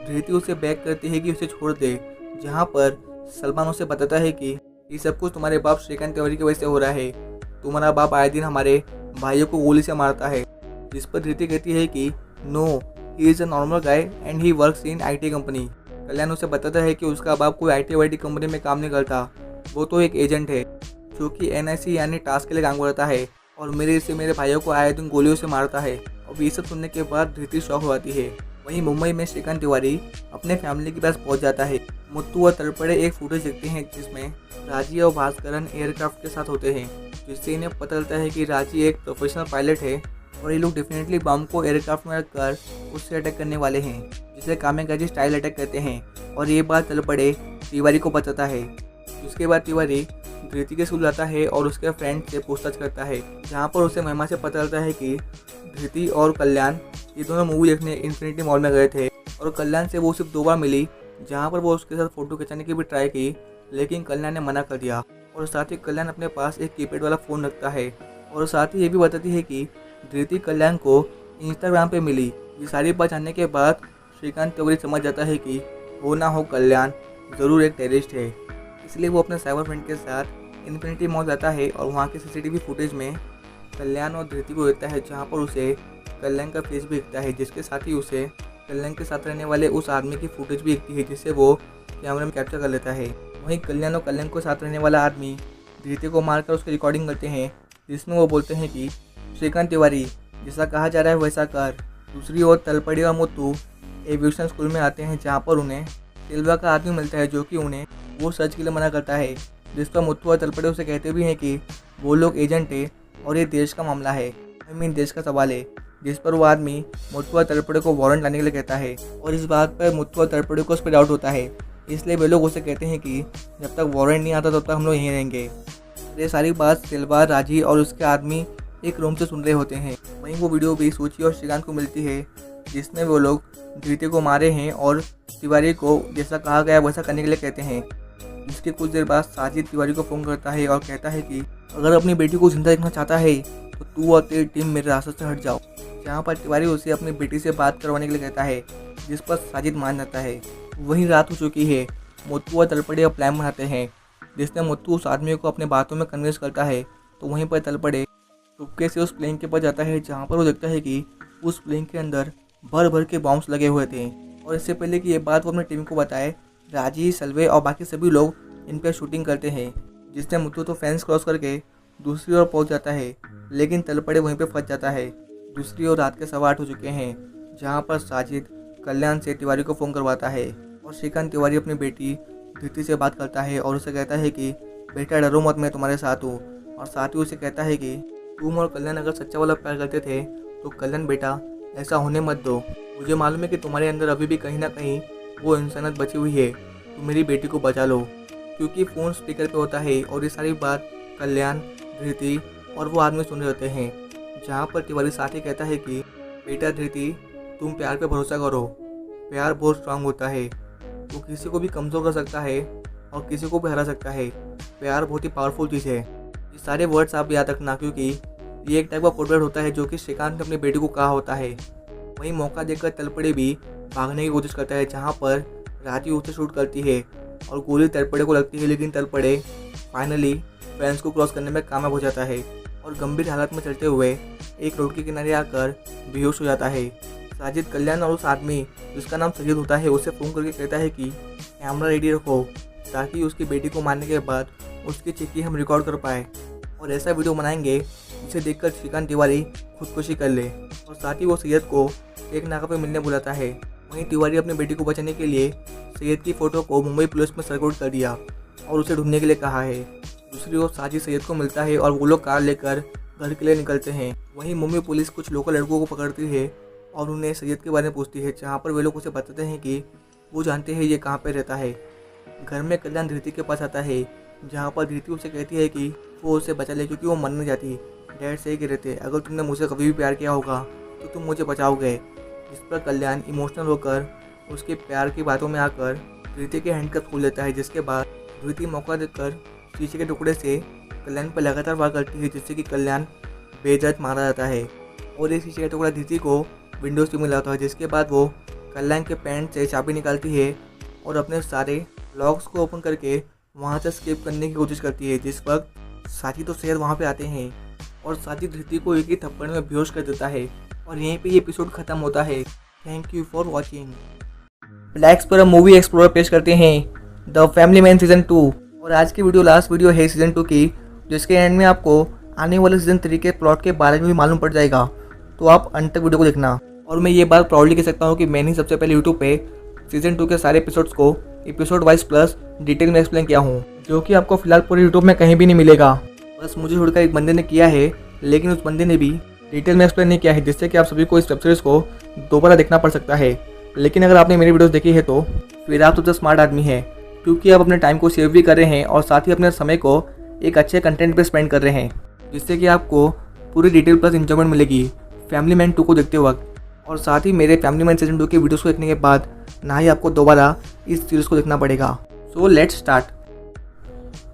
Speaker 2: धृति उसे बैक करती है कि उसे छोड़ दे, जहाँ पर सलमान उसे बताता है कि ये सब कुछ तुम्हारे बाप श्रीकांत तिवारी की वजह से हो रहा है। तुम्हारा बाप आए दिन हमारे भाइयों को गोली से मारता है। जिस पर धृति कहती है कि no, he is a normal guy and he works in IT company. Kalyan उसे बताता है कि उसका बाप कोई IT कंपनी में काम नहीं करता, वो तो एक एजेंट है जो कि NIC यानी टास्क के लिए काम करता है और मेरे भाइयों को आए दिन गोलियों से मारता है। अब ये सब सुनने के बाद धृति शॉक हो जाती है। वहीं मुंबई में श्रीकांत तिवारी अपने फैमिली के पास पहुंच जाता है। मुत्तू और तड़पड़े एक फुटेज देखते हैं जिसमें राजी और भास्करन एयरक्राफ्ट के साथ होते हैं, जिससे इन्हें पता चलता है कि राजी एक प्रोफेशनल पायलट है और ये लोग डेफिनेटली बम को एयरक्राफ्ट में रखकर उससे अटैक करने वाले हैं, जिसे कामेगाजी स्टाइल अटैक कहते हैं। और ये बात तड़पड़े तिवारी को बताता है। उसके बाद तिवारी धृति के स्कूल जाता है और उसके फ्रेंड से पूछताछ करता है, जहाँ पर उसे महिमा से पता चलता है कि धृति और कल्याण ये दोनों मूवी देखने इन्फिनिटी मॉल में गए थे और कल्याण से वो सिर्फ 2 बार मिली, जहाँ पर वो उसके साथ फोटो खिंचाने की भी ट्राई की, लेकिन कल्याण ने मना कर दिया। और साथ ही कल्याण अपने पास एक कीपैड वाला फ़ोन रखता है और साथ ही ये भी बताती है कि धृति कल्याण को इंस्टाग्राम पे मिली। ये सारी बात जानने के बाद श्रीकांत तिवारी समझ जाता है कि हो ना हो कल्याण ज़रूर एक टेररिस्ट है, इसलिए वो अपने साइबर फ्रेंड के साथ इन्फिनिटी मॉल जाता है और वहाँ के सीसीटीवी फुटेज में कल्याण और धृति को देखता है, जहाँ पर उसे कल्याण का फेस भी दिखता है, जिसके साथ ही उसे कल्याण के साथ रहने वाले उस आदमी की फुटेज भी दिखती है, जिसे वो कैमरे में कैप्चर कर लेता है। वहीं कल्याण और कल्याण के साथ रहने वाला आदमी धृति को मारकर उसकी रिकॉर्डिंग करते हैं, जिसमें वो बोलते हैं कि श्रीकांत तिवारी जैसा कहा जा रहा है वैसा कर। दूसरी ओर तलपड़ी और मुत्तू एविएशन स्कूल में आते हैं, जहाँ पर उन्हें सिल्वा का आदमी मिलता है, जो कि उन्हें वो सर्च के लिए मना करता है, जिस पर मुत्तू और तलपड़ी उसे कहते भी हैं कि वो लोग एजेंट है और ये देश का मामला है, देश का सवाल है। जिस पर वो आदमी मुत्तू और तलपड़ी को वारंट लाने के लिए कहता है और इस बात पर मुत्तू और तलपड़ी को उस पर डाउट होता है, इसलिए वे लोग उसे कहते हैं कि जब तक वारंट नहीं आता तब तक हम लोग यहीं रहेंगे। ये सारी बात सिल्वा, राजी और उसके आदमी एक रूम से सुन रहे होते हैं। वहीं वो वीडियो भी सूची और श्रीकांत को मिलती है, जिसमें वो लोग धृति को मारे हैं और तिवारी को जैसा कहा गया वैसा करने के लिए कहते हैं। इसके कुछ देर बाद साजिद तिवारी को फ़ोन करता है और कहता है कि अगर अपनी बेटी को जिंदा देखना चाहता है तो तू और तेरी टीम मेरे रास्ते से हट जाओ। जहाँ पर तिवारी उसे अपनी बेटी से बात करवाने के लिए कहता है, जिस पर साजिद मान जाता है। वहीं रात हो चुकी है। मुत्तू और तलपड़े अब प्लान बनाते हैं, जिसमें मुत्तू उस आदमी को अपने बातों में कन्विंस करता है, तो वहीं पर तलपड़े चुपके से उस प्लेन के पास जाता है, जहाँ पर वो देखता है कि उस प्लेन के अंदर भर भर के बॉम्ब्स लगे हुए थे। और इससे पहले कि ये बात वो अपनी टीम को बताए, राजी, सलवे और बाकी सभी लोग इन पर शूटिंग करते हैं, जिससे मुत्तू तो फेंस क्रॉस करके दूसरी ओर पहुंच जाता है, लेकिन तलपड़े वहीं पे फंस जाता है। दूसरी ओर रात के 8:15 हो चुके हैं, जहां पर साजिद कल्याण से तिवारी को फ़ोन करवाता है और श्रीकांत तिवारी अपनी बेटी धृति से बात करता है और उसे कहता है कि बेटा डरो मत, मैं तुम्हारे साथ हूँ। और साथ ही उसे कहता है कि तुम और कल्याण अगर सच्चा वाला प्यार करते थे तो कल्याण बेटा ऐसा होने मत दो। मुझे मालूम है कि तुम्हारे अंदर अभी भी कहीं ना कहीं वो इंसानियत बची हुई है, तो मेरी बेटी को बचा लो। क्योंकि फ़ोन स्पीकर पे होता है और ये सारी बात कल्याण, धृति और वो आदमी सुन रहे होते हैं, जहाँ पर तिवारी साथ ही कहता है कि बेटा धृति, तुम प्यार पे भरोसा करो, प्यार बहुत स्ट्रांग होता है, वो किसी को भी कमज़ोर कर सकता है और किसी को भी हरा सकता है। प्यार बहुत ही पावरफुल चीज़ है। ये सारे वर्ड्स आप याद रखना, क्योंकि ये एक टाइप का कोड वर्ड होता है जो कि श्रीकांत ने अपनी बेटी को कहा होता है। वहीं मौका देखकर तलपड़े भी भागने की कोशिश करता है, जहाँ पर राजी उसे शूट करती है और गोली तलपड़े को लगती है, लेकिन तलपड़े फाइनली फेंस को क्रॉस करने में कामयाब हो जाता है और गंभीर हालत में चलते हुए एक रोड के किनारे आकर बेहोश हो जाता है। साजिद कल्याण और उस आदमी जिसका नाम सैयद होता है उसे फ़ोन करके कहता है कि कैमरा रेडी रखो, ताकि उसकी बेटी को मारने के बाद उसकी चीखी हम रिकॉर्ड कर पाए और ऐसा वीडियो बनाएंगे जिसे देखकर श्रीकांत तिवारी खुदकुशी कर ले। और साथ ही वो सैयद को एक नाका पे मिलने बुलाता है। वहीं तिवारी अपनी बेटी को बचाने के लिए सैयद की फ़ोटो को मुंबई पुलिस में सर्कुलेट कर दिया और उसे ढूंढने के लिए कहा है। दूसरी ओर साजिद सैयद को मिलता है और वो लोग कार लेकर घर के लिए निकलते हैं। वहीं मुंबई पुलिस कुछ लोकल लड़कों को पकड़ती है और उन्हें सैयद के बारे में पूछती है, जहाँ पर वे लोग उसे बताते हैं कि वो जानते हैं ये कहाँ पर रहता है। घर में कल्याण धृति के पास आता है, जहाँ पर धृति उसे कहती है कि वो उसे बचा ले, क्योंकि वो मर नहीं जाती। डैड सही कह रहे थे, अगर तुमने मुझसे कभी भी प्यार किया होगा तो तुम मुझे बचाओगे। जिस पर कल्याण इमोशनल होकर उसके प्यार की बातों में आकर धृति के हैंडकफ खोल देता है, जिसके बाद धृति मौका देकर शीशे के टुकड़े से कल्याण पर लगातार वार करती है, जिससे कि कल्याण बेदर्द मारा जाता है और इस शीशे का टुकड़ा धृति को विंडोज से मिला होता है। जिसके बाद वो कल्याण के पैंट से चाबी निकालती है और अपने सारे लॉक्स को ओपन करके वहाँ से एस्केप करने की कोशिश करती है। जिस वक्त साथी तो शहर वहाँ पे आते हैं और साथी धृति को एक ही थप्पड़ में बेहोश कर देता है और यहीं पे ये एपिसोड खत्म होता है। Thank you for watching. Black sparrow movie explorer पेश करते हैं द फैमिली मैन सीजन 2 और आज की वीडियो लास्ट वीडियो है सीजन 2 की, जिसके एंड में आपको आने वाले सीजन 3 के प्लॉट के बारे में भी मालूम पड़ जाएगा, तो आप अंत तक वीडियो को देखना। और मैं ये बात प्राउडली कह सकता हूँ कि मैंने ही सबसे पहले यूट्यूब पे सीजन 2 के सारे एपिसोड्स को एपिसोड वाइज प्लस डिटेल में एक्सप्लेन किया हूँ, जो कि आपको फिलहाल पूरे यूट्यूब में कहीं भी नहीं मिलेगा। बस मुझे छोड़कर एक बंदे ने किया है, लेकिन उस बंदे ने भी डिटेल में एक्सप्लेन नहीं किया है, जिससे कि आप सभी को इस वेब सीरीज़ को दोबारा देखना पड़ सकता है। लेकिन अगर आपने मेरी वीडियोस देखी है तो फिर आप सबसे स्मार्ट आदमी है, क्योंकि आप अपने टाइम को सेव भी कर रहे हैं और साथ ही अपने समय को एक अच्छे कंटेंट पे स्पेंड कर रहे हैं, जिससे कि आपको पूरी डिटेल प्लस इंजॉयमेंट मिलेगी फैमिली मैन 2 को देखते वक्त। और साथ ही मेरे फैमिली मैन सीजन 2 की वीडियोस को देखने के बाद ना ही आपको दोबारा इस सीरीज़ को देखना पड़ेगा। So let's start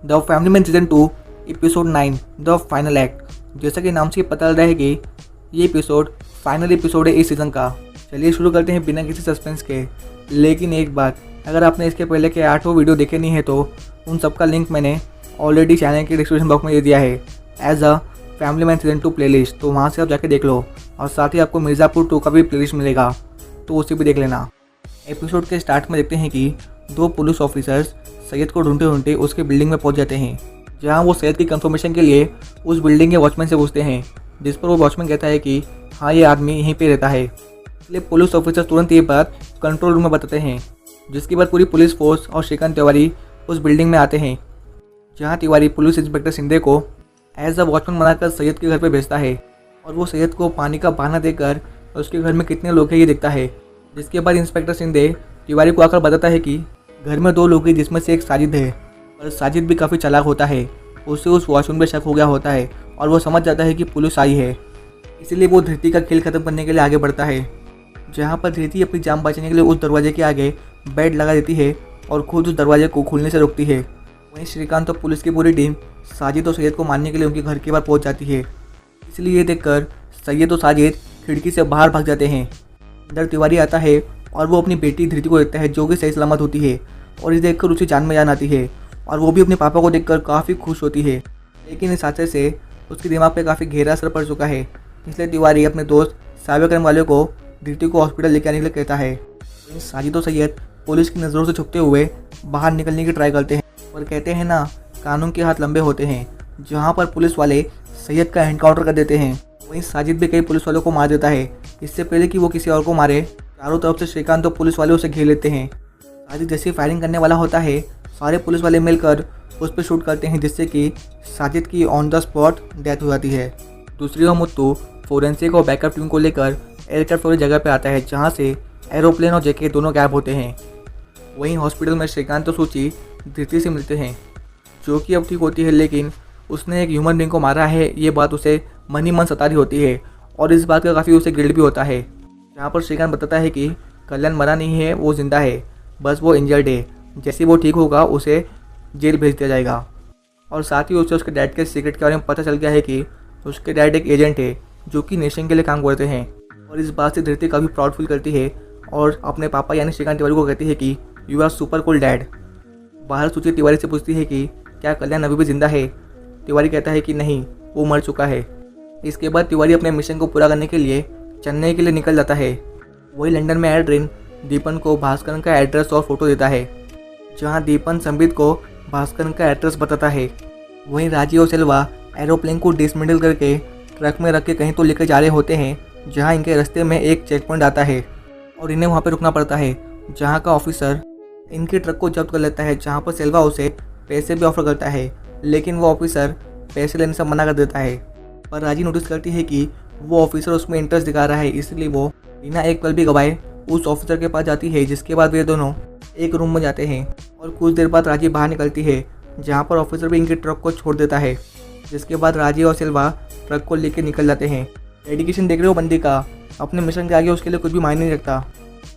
Speaker 2: the family man season 2 episode 9 the final act. जैसा कि नाम से पता चल रहा है कि ये एपिसोड फाइनल एपिसोड है इस सीज़न का। चलिए शुरू करते हैं बिना किसी सस्पेंस के। लेकिन एक बात, अगर आपने इसके पहले के 8 वीडियो देखे नहीं है तो उन सब का लिंक मैंने ऑलरेडी चैनल के डिस्क्रिप्शन बॉक्स में दे दिया है as a family man season 2 playlist, तो वहाँ से आप जाके देख लो। और साथ ही आपको मिर्ज़ापुर 2 का भी प्लेलिस्ट मिलेगा, तो उसे भी देख लेना। एपिसोड के स्टार्ट में देखते हैं कि 2 पुलिस ऑफिसर्स सैयद को ढूंढते ढूंढते उसके बिल्डिंग में पहुंच जाते हैं, जहां वो सैयद की कंफर्मेशन के लिए उस बिल्डिंग के वॉचमैन से पूछते हैं, जिस पर वो वॉचमैन कहता है कि हाँ ये आदमी यहीं पे रहता है। इसलिए पुलिस ऑफिसर तुरंत ये बात कंट्रोल रूम में बताते हैं, जिसके बाद पूरी पुलिस फोर्स और श्रीकांत तिवारी उस बिल्डिंग में आते हैं, जहाँ तिवारी पुलिस इंस्पेक्टर सिंधे को एज अ वॉचमैन बनाकर सैयद के घर पे भेजता है। और वो सैयद को पानी का बहाना देकर उसके घर में कितने लोग हैं ये देखता है। जिसके बाद इंस्पेक्टर सिंधे तिवारी को आकर बताता है कि घर में 2 लोग हैं, जिसमें से एक साजिद है। और साजिद भी काफ़ी चालाक होता है, उससे उस वॉशरूम में शक हो गया होता है और वो समझ जाता है कि पुलिस आई है। इसीलिए वो धृति का खेल ख़त्म करने के लिए आगे बढ़ता है, जहाँ पर धृति अपनी जान बचाने के लिए उस दरवाजे के आगे बेड लगा देती है और खुद उस दरवाजे को खुलने से रोकती है। वहीं श्रीकांत और पुलिस की पूरी टीम साजिद और सैयद को मारने के लिए उनके घर के बाहर पहुंच जाती है। इसलिए ये देखकर सैयद और साजिद खिड़की से बाहर भाग जाते हैं। अंदर तिवारी आता है और वो अपनी बेटी धृति को देखता है, जो कि सही सलामत होती है। और इसे देखकर उसे जान में जान आती है और वो भी अपने पापा को देखकर काफ़ी खुश होती है। लेकिन इस हादसे से उसके दिमाग पे काफ़ी गहरा असर पड़ चुका है। इसलिए तिवारी अपने दोस्त साइबर क्राइम वाले को धृति को हॉस्पिटल लेके आने के लिए कहता है। साजिद और सैयद पुलिस की नज़रों से छुपते हुए बाहर निकलने की ट्राई करते हैं और कहते हैं ना, कानून के हाथ लंबे होते हैं। जहाँ पर पुलिस वाले सैयद का एनकाउंटर कर देते हैं, वहीं साजिद भी कई पुलिस वालों को मार देता है। इससे पहले कि वो किसी और को मारे, चारों तरफ से श्रीकांत और पुलिस वाले उसे घेर लेते हैं। साजिद जैसे फायरिंग करने वाला होता है, सारे पुलिस वाले मिलकर उस पर शूट करते हैं, जिससे कि साजिद की ऑन द स्पॉट डेथ हो जाती है। दूसरी ओर मुत्तू फोरेंसिक और बैकअप टीम को लेकर एयरक्राफ्ट वाली जगह पर आता है, जहाँ से एरोप्लेन और जेके दोनों गायब होते हैं। वहीं हॉस्पिटल में श्रीकांत और सूची धृति से मिलते हैं, जो कि अब ठीक होती है, लेकिन उसने एक ह्यूमन बींग को मारा है ये बात उसे मन ही मन सता रही होती है। और इस बात का काफ़ी उसे गिल्ट भी होता है, जहाँ पर श्रीकांत बताता है कि कल्याण मरा नहीं है, वो जिंदा है, बस वो इंजर्ड है। जैसे वो ठीक होगा उसे जेल भेज दिया जाएगा। और साथ ही उसे उसके डैड के सीक्रेट के बारे में पता चल गया है कि उसके डैड एक एजेंट है, जो कि नेशन के लिए काम करते हैं। और इस बात से धृति काफ़ी प्राउड फील करती है और अपने पापा यानी श्रीकांत तिवारी को कहती है कि you are super cool dad. बाहर सूची तिवारी से पूछती है कि क्या कल्याण अभी भी जिंदा है। तिवारी कहता है कि नहीं, वो मर चुका है। इसके बाद तिवारी अपने मिशन को पूरा करने के लिए चेन्नई के लिए निकल जाता है। वही लंदन में एड्रिन दीपन को भास्करन का एड्रेस और फोटो देता है, जहां दीपन संबित को भास्करन का एड्रेस बताता है। वहीं राजी और सेल्वा एरोप्लेन को डिसमेंटल करके ट्रक में रख के कहीं तो लेकर जा रहे होते हैं, जहां इनके रास्ते में एक चेक पॉइंट आता है और इन्हें वहां पर रुकना पड़ता है, जहां का ऑफिसर इनके ट्रक को जब्त कर लेता है। जहां पर सेल्वा उसे पैसे भी ऑफर करता है, लेकिन वो ऑफिसर पैसे लेने से मना कर देता है। पर राजी नोटिस करती है कि वो ऑफिसर उसमें इंटरेस्ट दिखा रहा है, इसलिए वो बिना एक पल भी गवाए उस ऑफिसर के पास जाती है। जिसके बाद वे दोनों एक रूम में जाते हैं और कुछ देर बाद राजी बाहर निकलती है, जहाँ पर ऑफिसर भी इनके ट्रक को छोड़ देता है। जिसके बाद राजी और सिल्वा ट्रक को लेकर निकल जाते हैं। डेडिकेशन देख रहे हो बंदी का, अपने मिशन के आगे उसके लिए कुछ भी मायने नहीं रखता।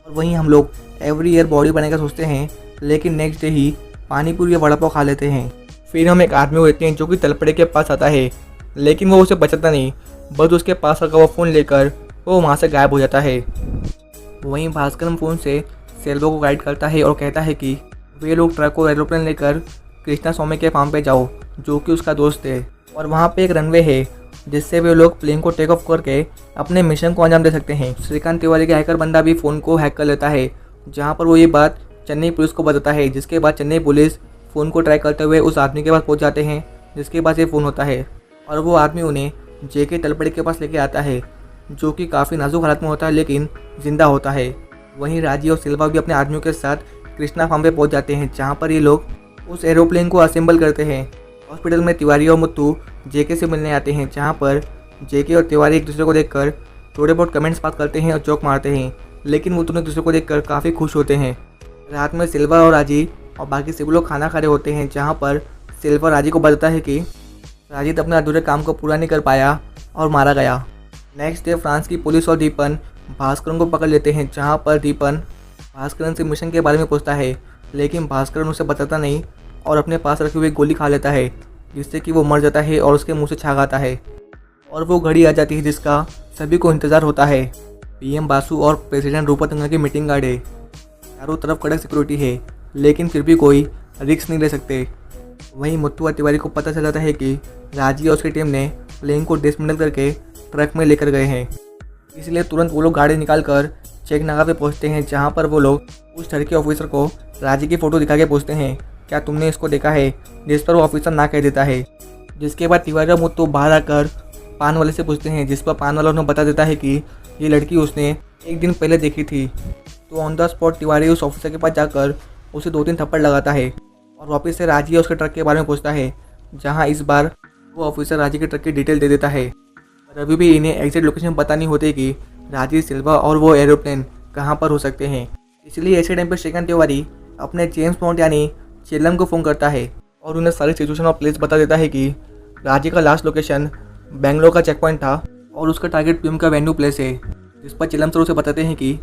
Speaker 2: और वहीं हम लोग एवरी ईयर बॉडी बनाने का सोचते हैं, लेकिन नेक्स्ट डे ही पानी पूरी या वड़ा पाव खा लेते हैं। फिर हम एक आदमी को देखते हैं जो कि तलपड़े के पास आता है, लेकिन वो उसे बचाता नहीं, बस उसके पास रखा हुआ फ़ोन लेकर वो वहाँ से गायब हो जाता है। वहीं भास्करन फ़ोन से सेल्वा को गाइड करता है और कहता है कि वे लोग ट्रक और एरोप्लेन लेकर कृष्णा स्वामी के फार्म पे जाओ, जो कि उसका दोस्त है। और वहाँ पे एक रनवे है, जिससे वे लोग प्लेन को टेक ऑफ करके अपने मिशन को अंजाम दे सकते हैं। श्रीकांत तिवारी का हैकर बंदा भी फ़ोन को हैक कर लेता है, जहाँ पर वो ये बात चेन्नई पुलिस को बताता है। जिसके बाद चेन्नई पुलिस फ़ोन को ट्रैक करते हुए उस आदमी के पास पहुँच जाते हैं, जिसके पास ये फ़ोन होता है। और वो आदमी उन्हें जेके तलपड़े के पास लेके आता है, जो कि काफ़ी नाजुक हालत में होता है, लेकिन जिंदा होता है। वहीं राजी और सिल्वा भी अपने आदमियों के साथ कृष्णा फार्म पे पहुंच जाते हैं, जहां पर ये लोग उस एरोप्लेन को असेंबल करते हैं। हॉस्पिटल में तिवारी और मुत्तू जेके से मिलने आते हैं, जहां पर जेके और तिवारी एक दूसरे को देखकर थोड़े बहुत कमेंट्स बात करते हैं और जोक मारते हैं, लेकिन मुत्तू एक दूसरे को देखकर काफ़ी खुश होते हैं। रात में सिल्वा और राजी और बाकी सभी लोग खाना खा रहे होते हैं, जहाँ पर सिल्वा राजी को बताता है कि राजीत अपने अधूरे काम को पूरा नहीं कर पाया और मारा गया। नेक्स्ट डे फ्रांस की पुलिस और दीपन भास्करन को पकड़ लेते हैं, जहाँ पर दीपन भास्करन से मिशन के बारे में पूछता है, लेकिन भास्करन उसे बताता नहीं और अपने पास रखी हुई गोली खा लेता है, जिससे कि वो मर जाता है और उसके मुंह से छाग आता है और वो घड़ी आ जाती है जिसका सभी को इंतज़ार होता है। पीएम बासु और प्रेसिडेंट रूपतंगा की मीटिंग गार्ड है। चारों तरफ कड़क सिक्योरिटी है, लेकिन फिर भी कोई रिस्क नहीं ले सकते। वहीं मुत्तू और तिवारी को पता चल जाता है कि राजी और उसकी टीम ने प्लेन को डिसमेंटल करके ट्रक में लेकर गए हैं, इसलिए तुरंत वो लोग गाड़ी निकाल कर चेक नाका पे पहुंचते हैं, जहां पर वो लोग उस टर्की ऑफिसर को राजी की फ़ोटो दिखा के पूछते हैं, क्या तुमने इसको देखा है, जिस पर वो ऑफिसर ना कह देता है। जिसके बाद तिवारी और मुत्तू बाहर आकर पान वाले से पूछते हैं, जिस पर पान वाला उन्हें बता देता है कि ये लड़की उसने एक दिन पहले देखी थी। तो ऑन द स्पॉट तिवारी उस ऑफिसर के पास जाकर उसे 2-3 थप्पड़ लगाता है और वापस से राजी और उसके ट्रक के बारे में पूछता है, जहां इस बार वो ऑफिसर राजी के ट्रक की डिटेल दे देता है। पर अभी भी इन्हें एग्जैक्ट लोकेशन पता नहीं होती कि राजी, सिल्वा और वो एरोप्लेन कहाँ पर हो सकते हैं। इसलिए ऐसे टाइम पर श्रीकांत तिवारी अपने जेम्स बॉन्ड यानी चेल्लम को फ़ोन करता है और उन्हें सारी सिचुएशन और प्लेस बता देता है कि राजी का लास्ट लोकेशन बेंगलोर का चेक पॉइंट था और उसका टारगेट पीएम का वेन्यू प्लेस है। जिस पर चिलम सर उसे बताते हैं कि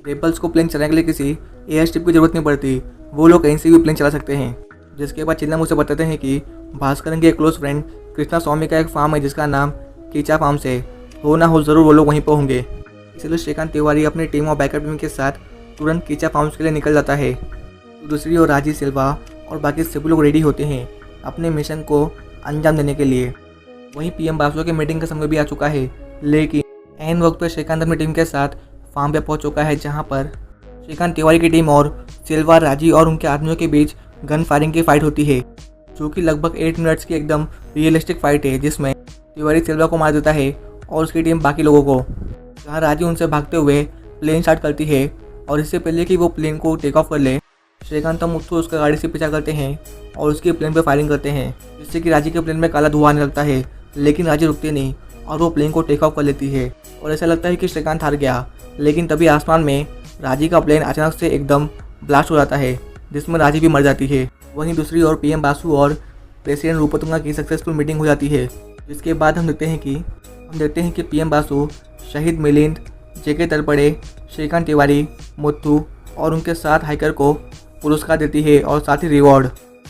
Speaker 2: रेबल्स को प्लेन चलाने के लिए किसी एयर स्ट्रिप की जरूरत नहीं पड़ती, वो लोग कहीं से भी प्लेन चला सकते हैं। जिसके बाद चिलम उसे बताते हैं कि भास्करन के एक क्लोज फ्रेंड कृष्णा स्वामी का एक फार्म है जिसका नाम कीचा फार्म से, हो ना हो ज़रूर वो लोग वहीं पर होंगे। इसलिए श्रीकांत तिवारी अपनी टीम और बैकअप टीम के साथ तुरंत कीचा फार्म्स के लिए निकल जाता है। तो दूसरी ओर राजी, सिल्वा और बाकी सभी लोग रेडी होते हैं अपने मिशन को अंजाम देने के लिए। वहीं पीएम बासु की मीटिंग का समय भी आ चुका है, लेकिन एन वक्त पर श्रीकांत अपनी टीम के साथ फार्म पे पहुंच चुका है, जहां पर श्रीकांत तिवारी की टीम और सिल्वा, राजी और उनके आदमियों के बीच गन फायरिंग की फाइट होती है, जो कि लगभग 8 मिनट्स की एकदम रियलिस्टिक फाइट है, जिसमें तिवारी सिल्वा को मार देता है और उसकी टीम बाकी लोगों को। जहाँ राजी उनसे भागते हुए प्लेन स्टार्ट करती है और इससे पहले कि वो प्लेन को टेक ऑफ कर ले, श्रीकांत और मुत्तू उसका गाड़ी से पीछा करते हैं और उसके प्लेन पर फायरिंग करते हैं, जिससे कि राजी के प्लेन में काला धुआं आने लगता है। लेकिन राजी रुकती नहीं और वो प्लेन को टेक ऑफ कर लेती है और ऐसा लगता है कि श्रीकांत हार गया। लेकिन तभी आसमान में राजी का प्लेन अचानक से एकदम ब्लास्ट हो जाता है, जिसमें राजी भी मर जाती है। वहीं दूसरी ओर पीएम बासु और प्रेसिडेंट रूपतुंगा की सक्सेसफुल मीटिंग हो जाती है, जिसके बाद हम देखते हैं कि पीएम बासु शहीद मिलिंद, जेके तलपड़े, श्रीकांत तिवारी, मुत्तू और उनके 7 हाइकर को पुरस्कार देती है और साथ ही रिवॉर्ड,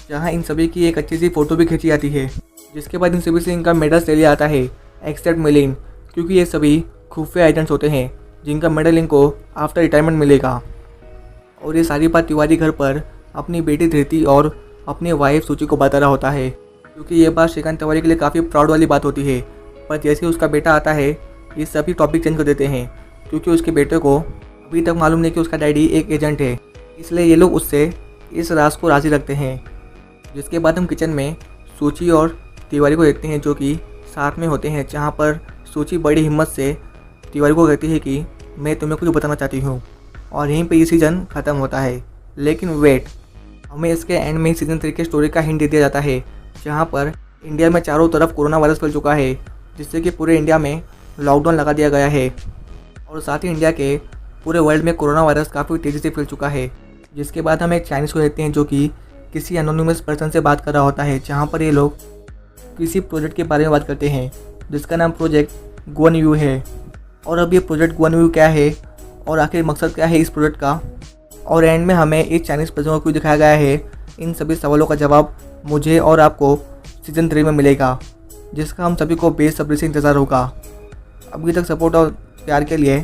Speaker 2: जहां इन सभी की एक अच्छी सी फोटो भी खींची जाती है। जिसके बाद इन सभी से इनका मेडल ले लिया जाता है, एक्सेप्ट मिलिंद, क्योंकि ये सभी खुफिया एजेंट्स होते हैं जिनका मेडल इनको आफ्टर रिटायरमेंट मिलेगा। और ये सारी बात तिवारी घर पर अपनी बेटी धृति और अपनी वाइफ सूची को बता रहा होता है, क्योंकि ये बात श्रीकांत तिवारी के लिए काफ़ी प्राउड वाली बात होती है। पर जैसे उसका बेटा आता है, ये सभी टॉपिक चेंज कर देते हैं, क्योंकि उसके बेटे को अभी तक मालूम नहीं कि उसका डैडी एक एजेंट है, इसलिए ये लोग उससे इस राज को राजी रखते हैं। जिसके बाद हम किचन में सूची और तिवारी को देखते हैं, जो कि साथ में होते हैं, जहाँ पर सूची बड़ी हिम्मत से तिवारी को कहती है कि मैं तुम्हें कुछ बताना चाहती हूँ। और यहीं पे ये सीज़न ख़त्म होता है। लेकिन वेट, हमें इसके एंड में सीज़न 3 के स्टोरी का हिंट दे दिया जाता है, जहाँ पर इंडिया में चारों तरफ कोरोना वायरस फैल चुका है, जिससे कि पूरे इंडिया में लॉकडाउन लगा दिया गया है। और साथ ही इंडिया के पूरे वर्ल्ड में कोरोना वायरस काफ़ी तेज़ी से फैल चुका है। जिसके बाद हम एक चाइनीज़ को देखते हैं, जो कि किसी एनोनिमस पर्सन से बात कर रहा होता है, जहाँ पर ये लोग किसी प्रोजेक्ट के बारे में बात करते हैं, जिसका नाम प्रोजेक्ट गुआनयू है। और अब ये प्रोजेक्ट गुआनयू क्या है और आखिर मकसद क्या है इस प्रोजेक्ट का, और एंड में हमें इस चाइनीज़ पर्सन को क्यों दिखाया गया है, इन सभी सवालों का जवाब मुझे और आपको सीज़न 3 में मिलेगा, जिसका हम सभी को बेसब्री से इंतज़ार होगा। अभी तक सपोर्ट और प्यार के लिए